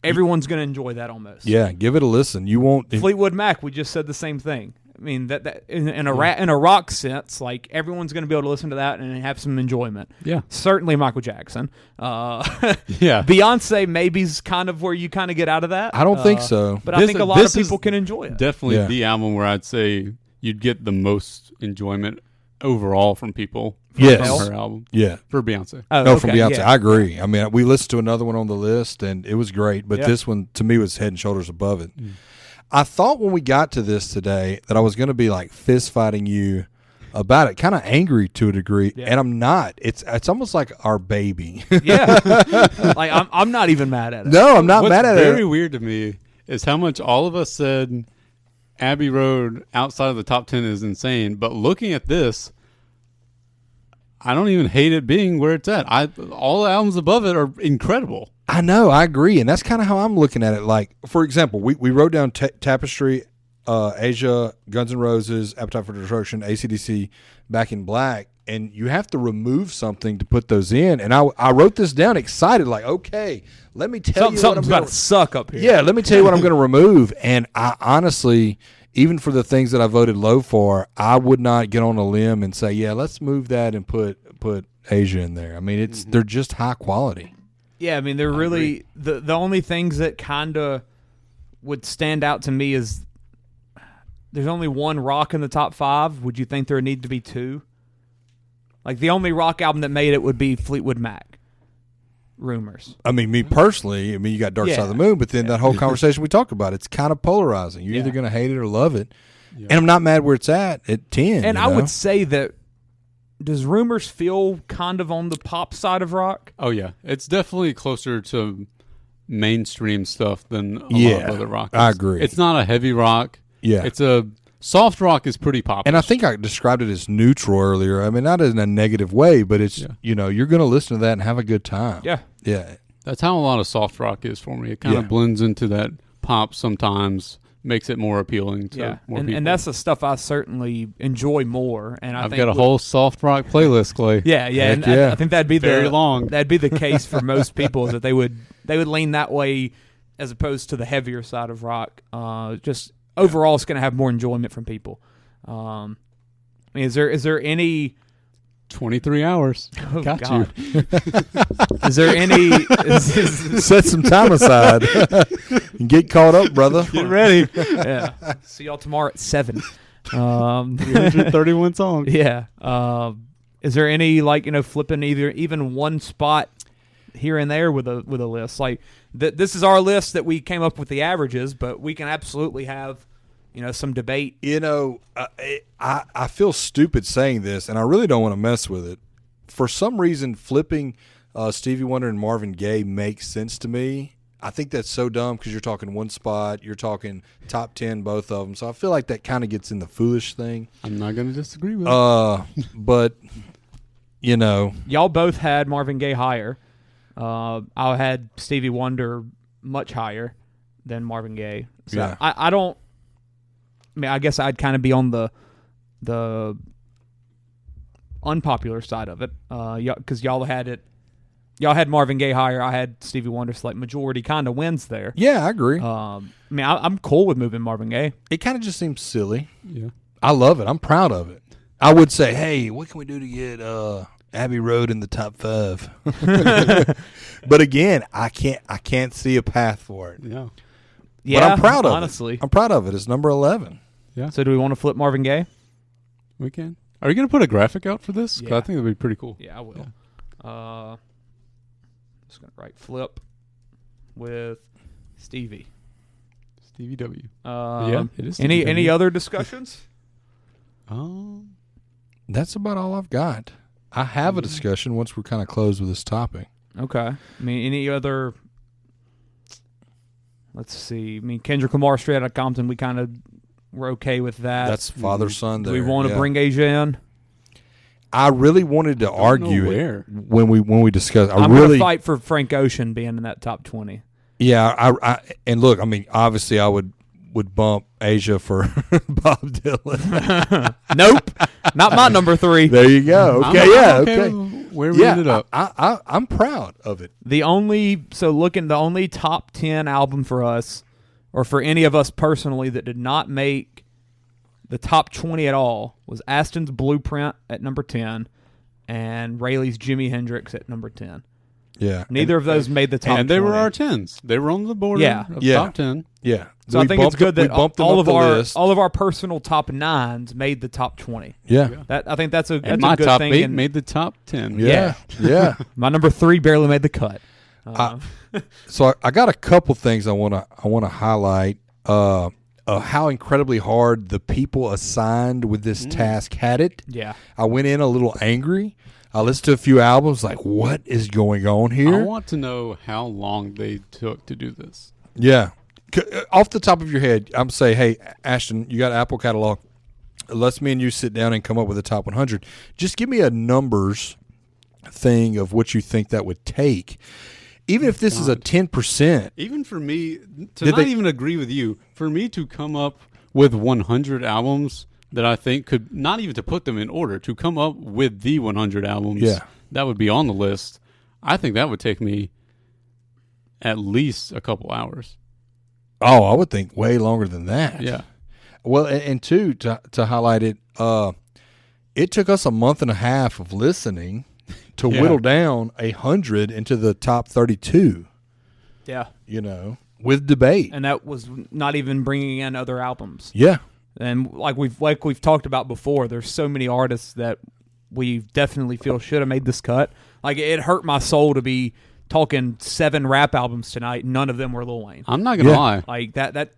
everyone's going to enjoy that almost. Yeah, give it a listen. You won't. Fleetwood Mac. We just said the same thing. I mean that in a rock sense, like everyone's going to be able to listen to that and have some enjoyment. Yeah, certainly Michael Jackson. Yeah, Beyonce maybe's kind of where you kind of get out of that. I don't think so, but I think a lot of people can enjoy it. Definitely the album where I'd say you'd get the most enjoyment overall from people. From her album. Yeah, for Beyonce. From Beyonce. I agree. I mean, we listened to another one on the list and it was great, but this one to me was head and shoulders above it. I thought when we got to this today that I was going to be like fist fighting you about it, kind of angry to a degree, and I'm not. It's almost like our baby. Like I'm not even mad at it. No, I'm not mad at it. What's very weird to me is how much all of us said Abbey Road outside of the top 10 is insane, but looking at this, I don't even hate it being where it's at. All the albums above it are incredible. I know, I agree, and that's kind of how I'm looking at it. Like, for example, we wrote down Tapestry, Asia, Guns N' Roses, Appetite for Destruction, AC/DC, Back in Black, and you have to remove something to put those in. And I wrote this down excited, like, okay, let me tell you something's about to suck up here. Yeah, let me tell you what I'm going to remove. And I honestly, even for the things that I voted low for, I would not get on a limb and say, yeah, let's move that and put Asia in there. I mean, they're just high quality. Yeah, I mean, they're really the only things that kind of would stand out to me is there's only one rock in the top 5. Would you think there would need to be 2? Like the only rock album that made it would be Fleetwood Mac. Rumors. I mean, me personally, you got Dark Side of the Moon, but then that whole conversation we talked about, it's kind of polarizing. You're either going to hate it or love it. Yeah. And I'm not mad where it's at 10. And I would say that, does Rumors feel kind of on the pop side of rock? Oh, yeah. It's definitely closer to mainstream stuff than a lot of other rock. I agree. It's not a heavy rock. Yeah. It's a soft rock is pretty popular. And I think I described it as neutral earlier. I mean, not in a negative way, but it's, you're going to listen to that and have a good time. Yeah. Yeah. That's how a lot of soft rock is for me. It kind of blends into that pop sometimes, makes it more appealing to more people. And that's the stuff I certainly enjoy more. And I've got a whole soft rock playlist, Clay. Yeah. And I think that'd be very long. That'd be the case for most people, is that they would lean that way as opposed to the heavier side of rock. Just overall, it's going to have more enjoyment from people. I mean, is there any 23 hours? Oh, got God. you. Is there any? Set some time aside and get caught up, brother. Get ready. Yeah. See y'all tomorrow at 7. 331 songs. Yeah. Is there any flipping even one spot here and there with a list? Like this is our list that we came up with the averages, but we can absolutely have some debate. I feel stupid saying this, and I really don't want to mess with it. For some reason, flipping Stevie Wonder and Marvin Gaye makes sense to me. I think that's so dumb because you're talking one spot, you're talking top 10, both of them. So I feel like that kind of gets in the foolish thing. I'm not going to disagree with it. But, Y'all both had Marvin Gaye higher. I had Stevie Wonder much higher than Marvin Gaye. So yeah. I guess I'd kind of be on the unpopular side of it, because y'all had Marvin Gaye higher. I had Stevie Wonder, so like majority kind of wins there. Yeah, I agree. I'm cool with moving Marvin Gaye. It kind of just seems silly. Yeah, I love it. I'm proud of it. I would say, hey, what can we do to get Abbey Road in the top 5. But again, I can't see a path for it. Yeah. Yeah, but I'm proud of honestly. it. I'm proud of it. It's number 11. Yeah. So do we want to flip Marvin Gaye? We can. Are you going to put a graphic out for this? 'Cause Yeah. I think that'd be pretty cool. Yeah, I will. Just going to write flip with Stevie. Stevie W. Yeah, it is. Stevie Any W. other discussions? That's about all I've got. I have a discussion once we're kind of closed with this topic. Okay. I mean, any other... Let's see. I mean, Kendrick Lamar, Straight Outta Compton, we kind of were okay with that. That's father-son Do there. we want to bring Asia in? I really wanted to argue where. it when we discussed. I'm going to fight for Frank Ocean being in that top 20. Yeah, and look, I mean, obviously, I would bump Asia for Bob Dylan. Nope, not my number 3. There you go. Okay, I'm okay. Where we ended up. I'm proud of it. The only top 10 album for us, or for any of us personally, that did not make the top 20 at all was Aston's Blueprint at number 10 and Railey's Jimi Hendrix at number 10. Yeah. Neither of those made the top 20. And they were our 10s. They were on the border of top 10. Yeah. So I think it's good that all of our personal top 9s made the top 20. Yeah. I think that's a And my good top thing. 8 made the top 10. Yeah. Yeah. My number 3 barely made the cut. So I got a couple things I want to highlight. How incredibly hard the people assigned with this task had it. Yeah. I went in a little angry. I listened to a few albums, like, what is going on here? I want to know how long they took to do this. Yeah. Off the top of your head, I'm saying, hey, Ashton, you got Apple Catalog. Let's me and you sit down and come up with a top 100. Just give me a numbers thing of what you think that would take. Even if this is a 10%. Even for me, even agree with you, for me to come up with 100 albums that I think could, not even to put them in order, to come up with the 100 albums that would be on the list, I think that would take me at least a couple hours. Oh, I would think way longer than that. Yeah. Well, and two, to highlight it, it took us a month and a half of listening to whittle down 100 into the top 32. Yeah. With debate. And that was not even bringing in other albums. Yeah. And like we've talked about before, there's so many artists that we definitely feel should have made this cut. Like, it hurt my soul to be talking 7 rap albums tonight. None of them were Lil Wayne. I'm not gonna lie. Like that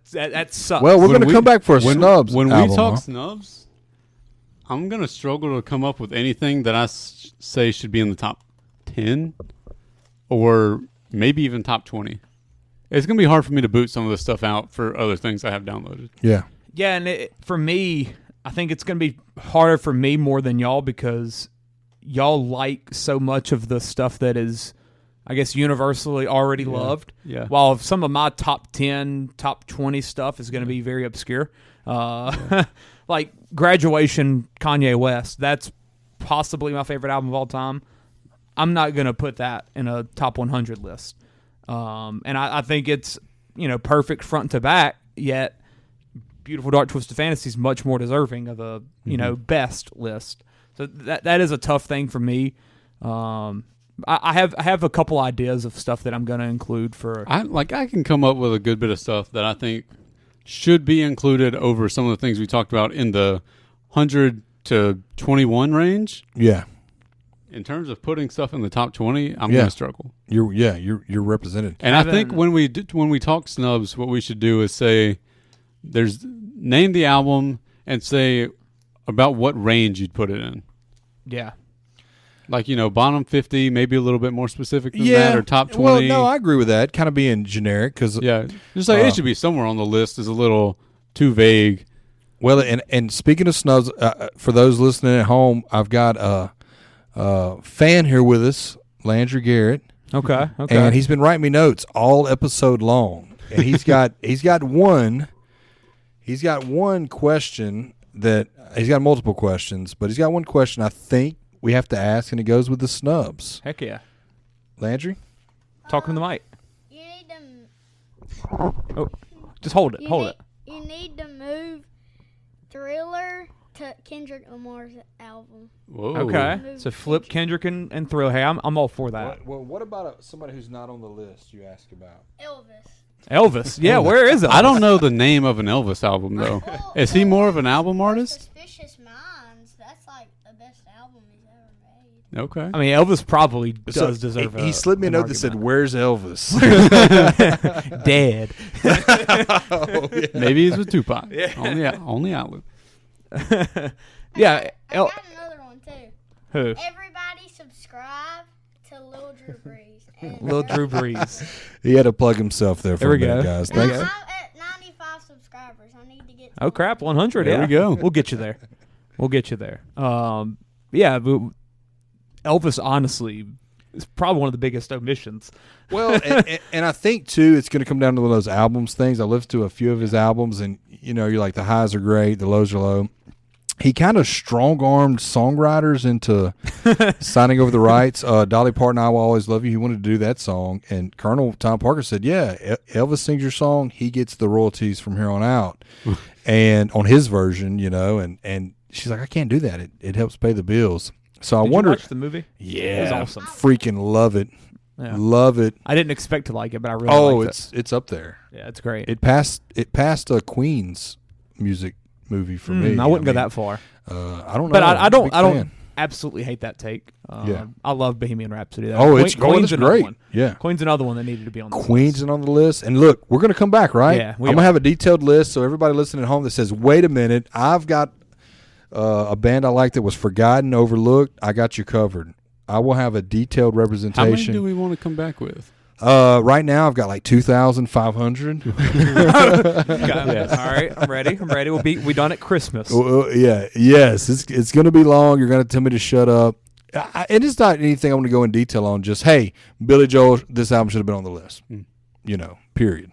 sucks. Well, we're gonna come back for a snubs. When album, we talk snubs, I'm gonna struggle to come up with anything that I say should be in the top 10 or maybe even top 20. It's gonna be hard for me to boot some of this stuff out for other things I have downloaded. Yeah. Yeah, and for me, I think it's going to be harder for me more than y'all because y'all like so much of the stuff that is, I guess, universally already loved. Yeah. While some of my top 10, top 20 stuff is going to be very obscure. Like Graduation, Kanye West, that's possibly my favorite album of all time. I'm not going to put that in a top 100 list. And I think it's, perfect front to back, yet Beautiful Dark Twisted Fantasy is much more deserving of a best list. So that is a tough thing for me. I have a couple ideas of stuff that I'm going to include for. I can come up with a good bit of stuff that I think should be included over some of the things we talked about in the 100 to 21 range. Yeah. In terms of putting stuff in the top 20, I'm going to struggle. You're represented. And I think when we talk snubs, what we should do is say, name the album and say about what range you'd put it in. Yeah. Like, bottom 50, maybe a little bit more specific than that, or top 20. Well, no, I agree with that. Kind of being generic. Just like it should be somewhere on the list is a little too vague. Well, and speaking of snubs, for those listening at home, I've got a fan here with us, Railey Garrett. Okay. And he's been writing me notes all episode long. And he's got one question that he's got multiple questions, but he's got one question I think we have to ask, and it goes with the snubs. Heck yeah. Landry? Talking to the mic. You need to... Oh, just hold it. You need to move Thriller to Kendrick Lamar's album. Whoa. Okay. So flip Kendrick and Thrill. Hey, I'm all for that. Well, what about somebody who's not on the list you asked about? Elvis. Yeah, where is Elvis? I don't know the name of an Elvis album though. Is he more of an album artist? Suspicious Minds. That's like the best album he's ever made. Okay. I mean, Elvis probably does deserve He slipped me a an note that said, argument. "Where's Elvis?" Dead. Oh, yeah. Maybe he's with Tupac. Only outlet. Yeah. I got another one too. Who? Everybody subscribe to Lil Drew Brees. And Lil Drew Brees. He had to plug himself there for There a we minute, go. guys. There we Thanks. go. I'm at 95 subscribers. I need to get. Oh crap, 100. There yeah. we go. We'll get you there. Yeah, but Elvis honestly is probably one of the biggest omissions. Well, and I think too, it's going to come down to one of those albums things. I listened to a few of his albums, and you're like, the highs are great, the lows are low. He kind of strong-armed songwriters into signing over the rights. Dolly Parton, "I Will Always Love You," he wanted to do that song, and Colonel Tom Parker said, "Yeah, Elvis sings your song, he gets the royalties from here on out," and on his version, and she's like, "I can't do that. It helps pay the bills." So Did I wonder. you watch the movie? Yeah, It was awesome. Freaking love it. Yeah. Love it. I didn't expect to like it, but I really liked it's up there. it. Yeah, it's great. It passed a Queen's music movie for me. I wouldn't go mean, that far. I don't know. But I I'm a don't big I don't fan. absolutely hate that take. Yeah. I love Bohemian Rhapsody. Though. Oh, it's Queen's another great. one. Yeah. Queen's another one that needed to be on the Queen's list. and on the list. And look, we're going to come back, right? Yeah, I'm we going to are. have a detailed list so everybody listening at home that says, "Wait a minute, I've got a band I like that was forgotten, overlooked. I got you covered." I will have a detailed How many representation. do we want to come back with? Right now, I've got like 2,500. Yeah. All right, I'm ready. We done at Christmas. Yes, it's going to be long. You're going to tell me to shut up. And it's not anything I want to go in detail on. Just, hey, Billy Joel, this album should have been on the list. Period.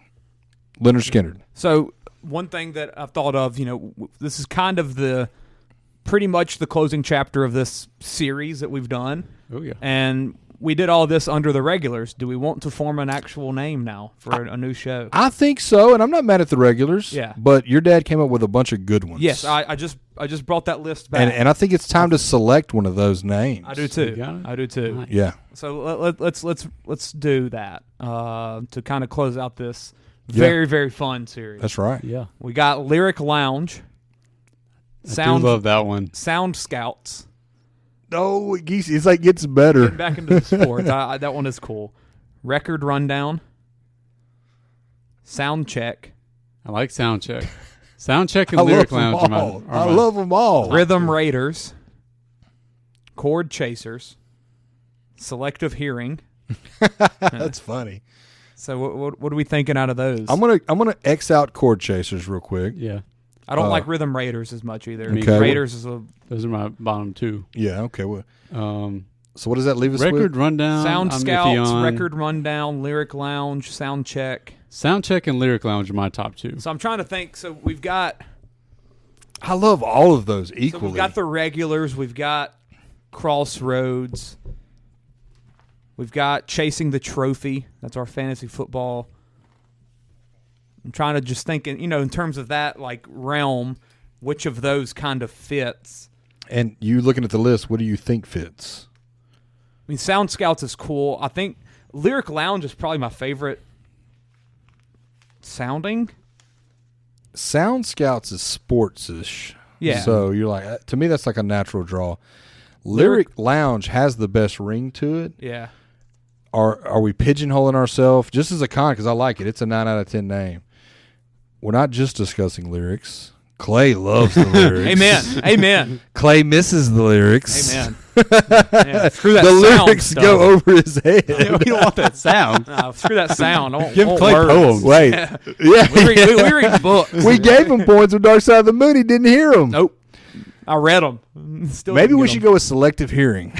Leonard Skinner. So one thing that I've thought of, this is kind of pretty much the closing chapter of this series that we've done. Oh yeah. And we did all this under the regulars. Do we want to form an actual name now for a new show? I think so, and I'm not mad at the regulars. Yeah. But your dad came up with a bunch of good ones. Yes, I just brought that list back. and I think it's time to select one of those names. I do You got too. it? I do too. Nice. Yeah. So let's do that to kind of close out this very, very fun series. That's right. Yeah. We got Lyric Lounge, I do love that one. Sound Scouts. Oh, it's like gets better. Getting back into the sports, that one is cool. Record Rundown, Sound Check, I like Soundcheck. Soundcheck and I Lyric love them Lounge all. are I my- love them all. Rhythm Raiders, Chord Chasers, Selective Hearing. That's funny. So what are we thinking out of those? I'm gonna X out Chord Chasers real quick. Yeah. I don't like Rhythm Raiders as much either. Okay. Raiders is a Those are my bottom two. Yeah. Okay. Well, Um, so what does that leave us Record with? Rundown. Sound I'm iffy Scouts, on. Record Rundown, Lyric Lounge, Sound Check. Soundcheck and Lyric Lounge are my top two. So I'm trying to think. So we've got I love all of those equally. So we've got the regulars. We've got Crossroads. We've got Chasing the Trophy. That's our fantasy football. I'm trying to just think, in terms of that like realm, which of those kind of fits. And you looking at the list, what do you think fits? I mean, Sound Scouts is cool. I think Lyric Lounge is probably my favorite sounding. Sound Scouts is sports-ish. Yeah. So you're like, to me, that's like a natural draw. Lyric Lounge has the best ring to it. Yeah. Are we pigeonholing ourselves? Just as a con, because I like it. It's a 9 out of 10 name. We're not just discussing lyrics. Clay loves the lyrics. Amen. Amen. Clay misses the lyrics. Amen. Yeah, screw that The sound lyrics stuff. go over his head. We don't want that sound. No, screw that sound. I won't, Give won't Clay words. poems. Wait. Yeah. We read books. We gave him points with Dark Side of the Moon. He didn't hear them. Nope. I read them. Still Maybe didn't we get should 'em. go with selective hearing.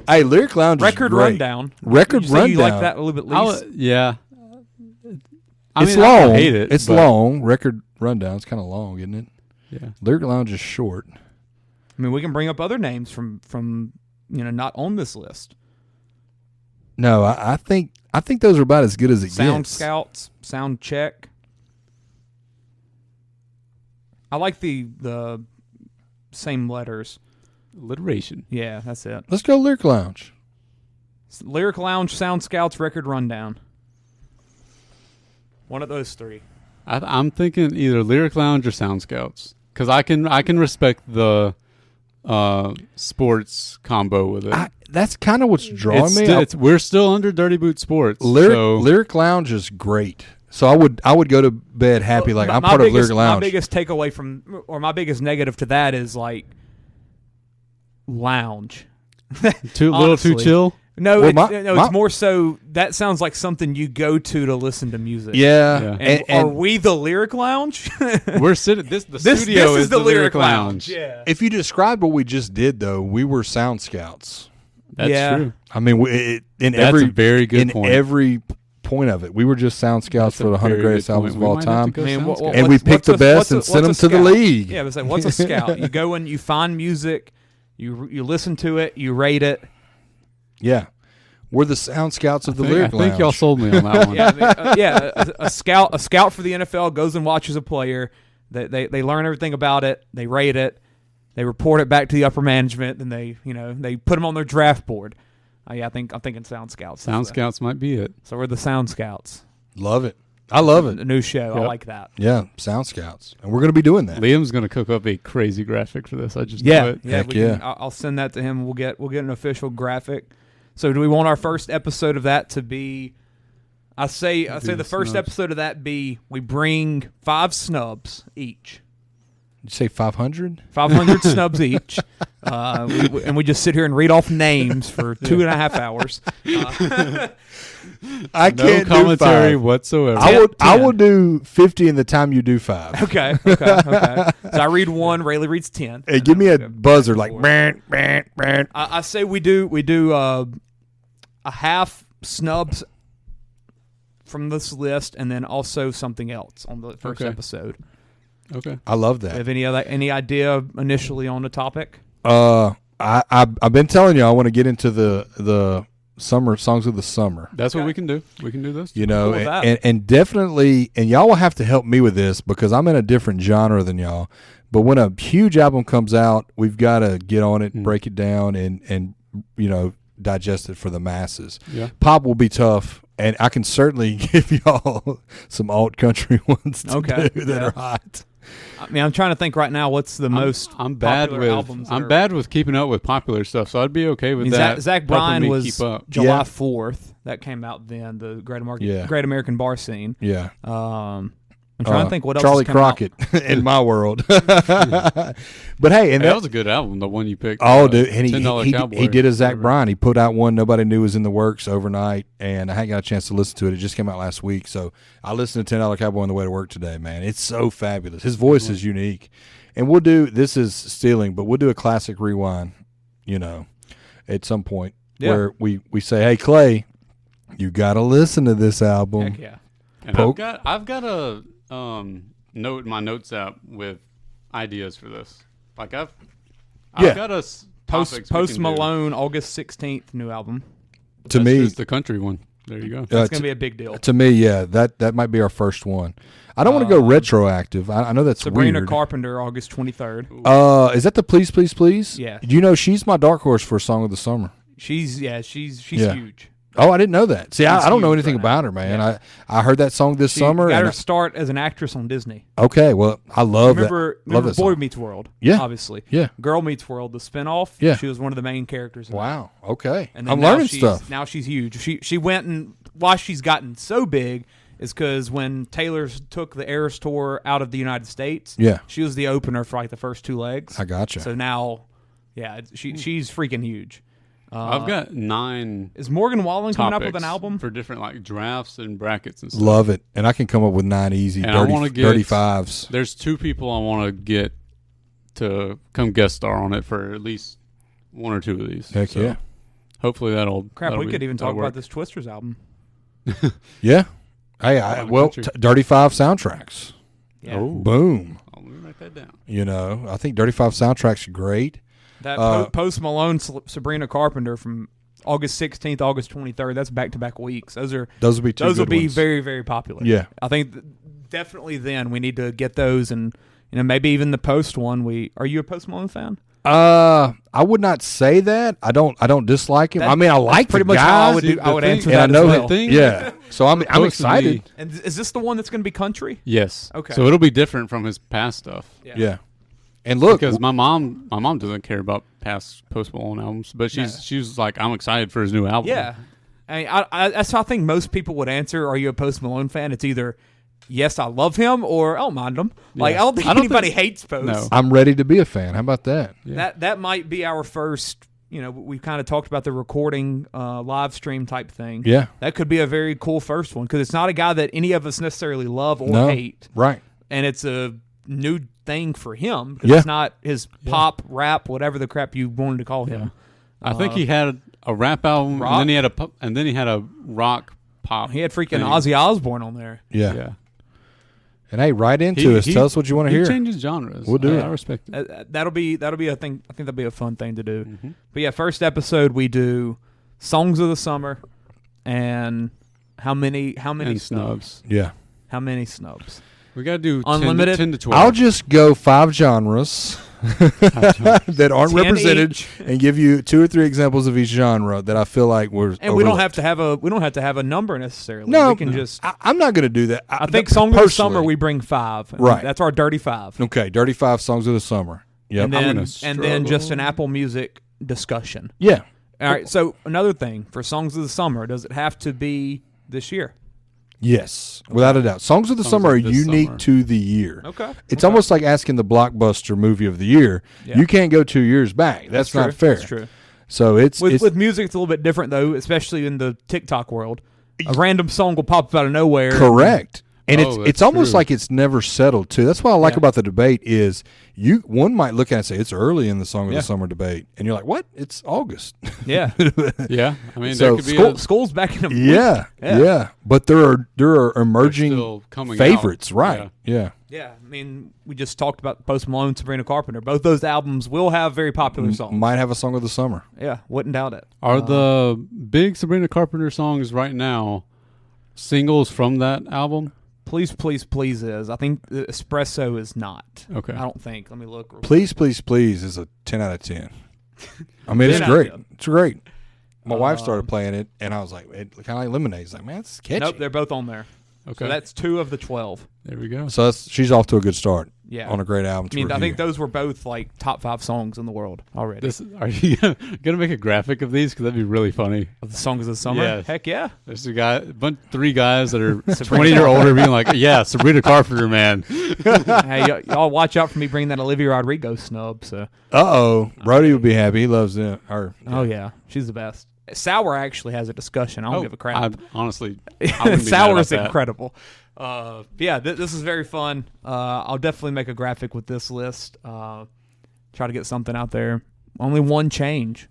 Hey, Lyric Lounge is Record great. Rundown. Record you say You like Rundown. that a little bit I least? would- yeah. It's I long. hate it. It's but- long. Record Rundown. It's kind of long, isn't it? Yeah. Lyric Lounge is short. I mean, we can bring up other names from not on this list. No, I think those are about as good as it Sound gets. Scouts, Sound Check. I like the same letters. Alliteration. Yeah, that's it. Let's go Lyric Lounge. Lyric Lounge, Sound Scouts, Record Rundown. One of those three. I'm thinking either Lyric Lounge or Sound Scouts, because I can respect the sports combo with it. That's kind of what's drawing me. We're still under Dirty Boot Sports. Lyric Lounge is great. So I would go to bed happy, like I'm part of Lyric Lounge. My biggest takeaway my biggest negative to that is like lounge. Too little, too chill. No, it's more so that sounds like something you go to listen to music. Yeah. And are we the Lyric Lounge? We're sitting. The studio is the Lyric Lounge. Yeah. If you described what we just did, though, we were Sound Scouts. That's true. I mean, That's a very good point. Every point of it, we were just Sound Scouts for the 100 greatest albums of all time. And we picked the best and sent them to the league. Yeah, it was like, what's a scout? You go and you find music, you listen to it, you rate it. Yeah, we're the Sound Scouts of the Lyric Lounge. I think y'all sold me on that one. A scout for the NFL goes and watches a player. They learn everything about it. They rate it. They report it back to the upper management, and they put them on their draft board. I'm thinking Sound Scouts. Sound Scouts might be it. So we're the Sound Scouts. Love it. I love it. A new show. Yep. I like that. Yeah, Sound Scouts, and we're going to be doing that. Liam's going to cook up a crazy graphic for this. I just know it. I'll send that to him. We'll get an official graphic. So do we want our first episode of that to be? I say the first episode of that be we bring 5 snubs each. Did you say 500? 500 snubs each. And we just sit here and read off names for 2.5 hours. I can't no commentary do 5 whatsoever. I will do 50 in the time you do 5. Okay. So I read 1. Rayleigh reads 10. Hey, give me a buzzer like. Brant. I say we do a half snubs from this list, and then also something else on the first episode. Okay. I love that. Have any idea initially on the topic? I've been telling you I want to get into the summer songs of the summer. That's what we can do. We can do this. You know, and definitely, and y'all will have to help me with this because I'm in a different genre than y'all. But when a huge album comes out, we've got to get on it, break it down, and digest it for the masses. Yeah. Pop will be tough, and I can certainly give y'all some alt country ones to do that are hot. I mean, I'm trying to think right now what's the most popular albums. I'm bad with keeping up with popular stuff, so I'd be okay with that. Zach Bryan was July 4th. That came out then, the Great American Bar Scene. Yeah. I'm trying to think what else Charlie Crockett in my world. But hey, that was a good album, the one you picked. Oh, dude, and he did a Zach Bryan. He put out one nobody knew was in the works overnight, and I hadn't got a chance to listen to it. It just came out last week, so I listened to $10 Cowboy on the way to work today. Man, it's so fabulous. His voice is unique, and this is stealing, but we'll do a classic rewind. At some point where we say, "Hey, Clay, you got to listen to this album." Heck yeah. And I've got a note in my notes app with ideas for this. Like I've got a Post Malone August 16th new album. To me, it's the country one. There you go. That's gonna be a big deal. To me, yeah, that might be our first one. I don't want to go retroactive. I know that's Sabrina weird. Carpenter August 23rd. Is that the Please Please Please? Yeah. She's my dark horse for Song of the Summer. She's huge. Oh, I didn't know that. See, I don't know anything about her, man. Yeah. I heard that song this summer. Got her start as an actress on Disney. Okay, well, I love that. Remember Boy Meets World? Yeah. Obviously. Yeah. Girl Meets World, the spinoff. Yeah. She was one of the main characters. Wow. Okay. And I'm learning stuff. Now she's huge. She went and why she's gotten so big is because when Taylor took the Eras Tour out of the United States, she was the opener for like the first 2 legs. I gotcha. So now, she's freaking huge. I've got 9. Is Morgan Wallen coming up with an album for different like drafts and brackets and stuff? Love it, and I can come up with 9 easy dirty fives. There's 2 people I want to get to come guest star on it for at least 1 or 2 of these. Heck yeah! Hopefully that'll. We could even talk about this Twisters album. Yeah. Hey, Dirty 5 soundtracks. Yeah. Oh, boom! Let me write that down. I think Dirty 5 soundtracks are great. That Post Malone, Sabrina Carpenter from August 16th, August 23rd. That's back-to-back weeks. Those will be ones. very, very popular. Yeah, I think definitely then we need to get those and maybe even the Post one. Are you a Post Malone fan? I would not say that. I don't dislike him. I mean, I like pretty the much how guy. I would answer and that I know as well. that. Yeah. So I'm excited. And is this the one that's going to be country? Yes. Okay. So it'll be different from his past stuff. Yeah. And look, Because my mom doesn't care about past Post Malone albums, but she's like, I'm excited for his new album. Yeah. I mean, that's how I think most people would answer. Are you a Post Malone fan? It's either yes, I love him, or I don't mind him. Like, Yeah. I don't think anybody hates Post. No. I'm ready to be a fan. How about that? Yeah. That might be our first. We've kind of talked about the recording live stream type thing. Yeah. That could be a very cool first one because it's not a guy that any of us necessarily love or No. hate. Right. And it's a new thing for him because Yeah. it's not his pop, rap, whatever the crap you wanted to call him. I think he had a rap album, rock? and then he had a rock pop. He had freaking thing. Ozzy Osbourne on there. Yeah. Yeah. And hey, write into us. Tell us what you want to He hear. changes genres. We'll do it. I respect it. That'll be a thing. I think that'll be a fun thing to do. Mm-hmm. But yeah, first episode we do songs of the summer, and how many And snubs? snubs. Yeah. How many snubs? We got to do Unlimited? 10 to 12. I'll just go 5 genres that aren't 10 represented each. and give you 2 or 3 examples of each genre that I feel like were. And we don't have to have a number necessarily. No, we can just. I'm not going to do that. I think songs of the summer we bring 5. Right. That's our dirty 5. Okay, dirty 5 songs of the summer. Yep. And then just an Apple Music discussion. Yeah. All right. So another thing for songs of the summer, does it have to be this year? Yes, without a doubt. Songs of the summer are of this unique summer. to the year. Okay. It's almost like asking the blockbuster movie of the year. Yeah. You can't go 2 years back. That's not true. fair. That's true. So it's With music, it's a little bit different though, especially in the TikTok world. A random song will pop up out of nowhere. correct. And Oh, it's that's almost true. like it's never settled too. That's what I like Yeah. about the debate is one might look at it and say it's early in the song of Yeah. the summer debate, and you're like, what? It's August. Yeah. Yeah. I mean, So there could be School's back in a week. yeah, yeah. But there are emerging still coming favorites, out. right? Yeah. Yeah. I mean, we just talked about Post Malone and Sabrina Carpenter. Both those albums will have very popular songs. Might have a song of the summer. Yeah. Wouldn't doubt it. Are the big Sabrina Carpenter songs right now singles from that album? Please, Please, Please is. I think the Espresso is not. Okay. I don't think. Let me look. real quick. Please, please, please is a 10 out of 10. I mean, it's 10 out of great. 10. It's great. My wife started playing it, and I was like, it kind of like Lemonade. It's like, man, it's catchy. Nope, they're both on there. Okay. So that's 2 of the 12. There we go. So she's off to a good start. Yeah. On a great album. I mean, I review. think those were both like top 5 songs in the world already. Are you gonna make a graphic of these? Because that'd be really funny. Of the songs of the summer? Yes. Heck yeah. There's a 3 guys that are 20 or older being like, yeah, Sabrina Carpenter, man. Hey, y'all watch out for me bringing that Olivia Rodrigo snub. So. Brody would be happy. He loves it. Her. Oh, yeah. She's the best. Sour actually has a discussion. I don't give a crap. Honestly, I wouldn't be Sour mad is about that. incredible. Yeah, this is very fun. I'll definitely make a graphic with this list. Try to get something out there. Only one change.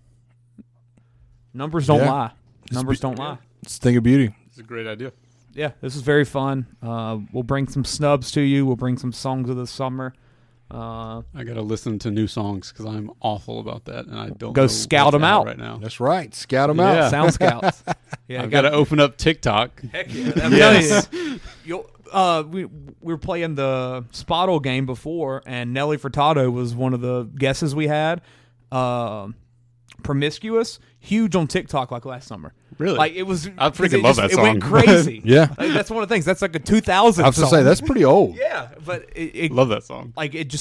Numbers don't Yeah. lie. Numbers don't lie. It's a thing of beauty. It's a great idea. Yeah, this is very fun. We'll bring some snubs to you. We'll bring some songs of the summer. I gotta listen to new songs because I'm awful about that, and I don't Go know scout what's them out. right now. That's right. Scout them Yeah. out. Sound Scouts. Yeah, I've got to open up TikTok. Heck yeah. I'm Yes. telling you, we were playing the Spottle game before, and Nelly Furtado was one of the guesses we had. Promiscuous, huge on TikTok like last summer. Really? Like it was. I freaking love that It went song. crazy. Yeah. Like, that's one of the things. That's like a 2000. I was going to song. say, that's pretty old. Yeah, but it Love that song. like it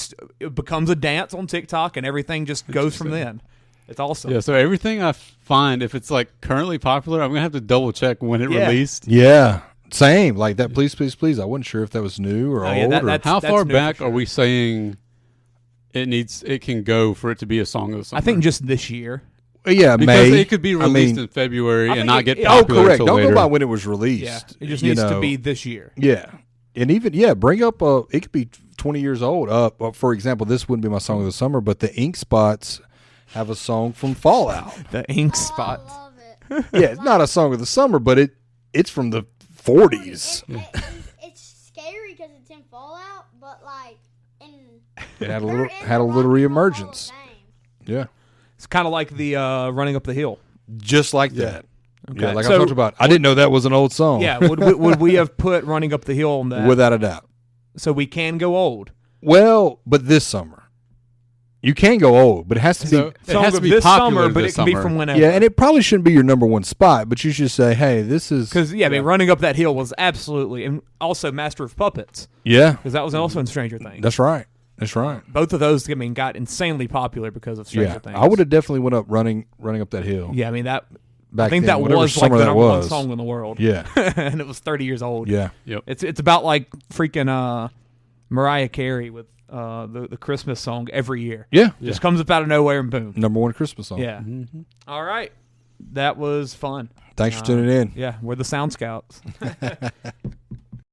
becomes a dance on TikTok, and everything just goes from then. It's awesome. Yeah, so everything I find, if it's like currently popular, I'm gonna have to double check when it Yeah. released. Yeah. Same. Like that, please, please, please. I wasn't sure if that was new or Oh, yeah, old. that- or, that's- How far new back for are sure. we saying it can go for it to be a song of the summer? I think just this year. yeah, because May. it could be I released mean, in February I and think not get it- oh, popular correct. until Don't later. go by when it was released. Yeah, it just you needs to know. be this year. Yeah. And even, bring up, it could be 20 years old. For example, this wouldn't be my song of the summer, but the Ink Spots have a song from Fallout. The ink Oh, spot. I love it. Yeah, it's not a song of the summer, but it's from the 40s. It's scary because it's in Fallout, but like in It had a they're little in had a the little Rock and Roll Hall of reemergence. Fame. Yeah. It's kind of like the Running Up the Hill. Just like that. Okay. Yeah, like I So- talked about. I didn't know that was an old song. Yeah, would we have put Running Up the Hill on that? Without a doubt. So we can go old. Well, but this summer. You can go old, but it has to be. It has to be this popular summer, but this it can be summer. from whenever. Yeah, and it probably shouldn't be your number one spot, but you should say, hey, this is. Because, I mean, Running Up That Hill was absolutely, and also Master of Puppets, Yeah, because that was also in Stranger Things. that's right. That's right. Both of those, I mean, got insanely popular because of Stranger Yeah, Things. I would have definitely went up running up that hill. Yeah, I mean, that. Back I think then, that whatever was like summer the that number one was. song in the world. Yeah, And it was 30 years old. yeah. Yep. It's about like freaking Mariah Carey with the Christmas song every year. Yeah. Just comes up out of nowhere and boom. Number one Christmas song. Yeah. Mm-hmm. All right. That was fun. Thanks for tuning in. Yeah, we're the Sound Scouts.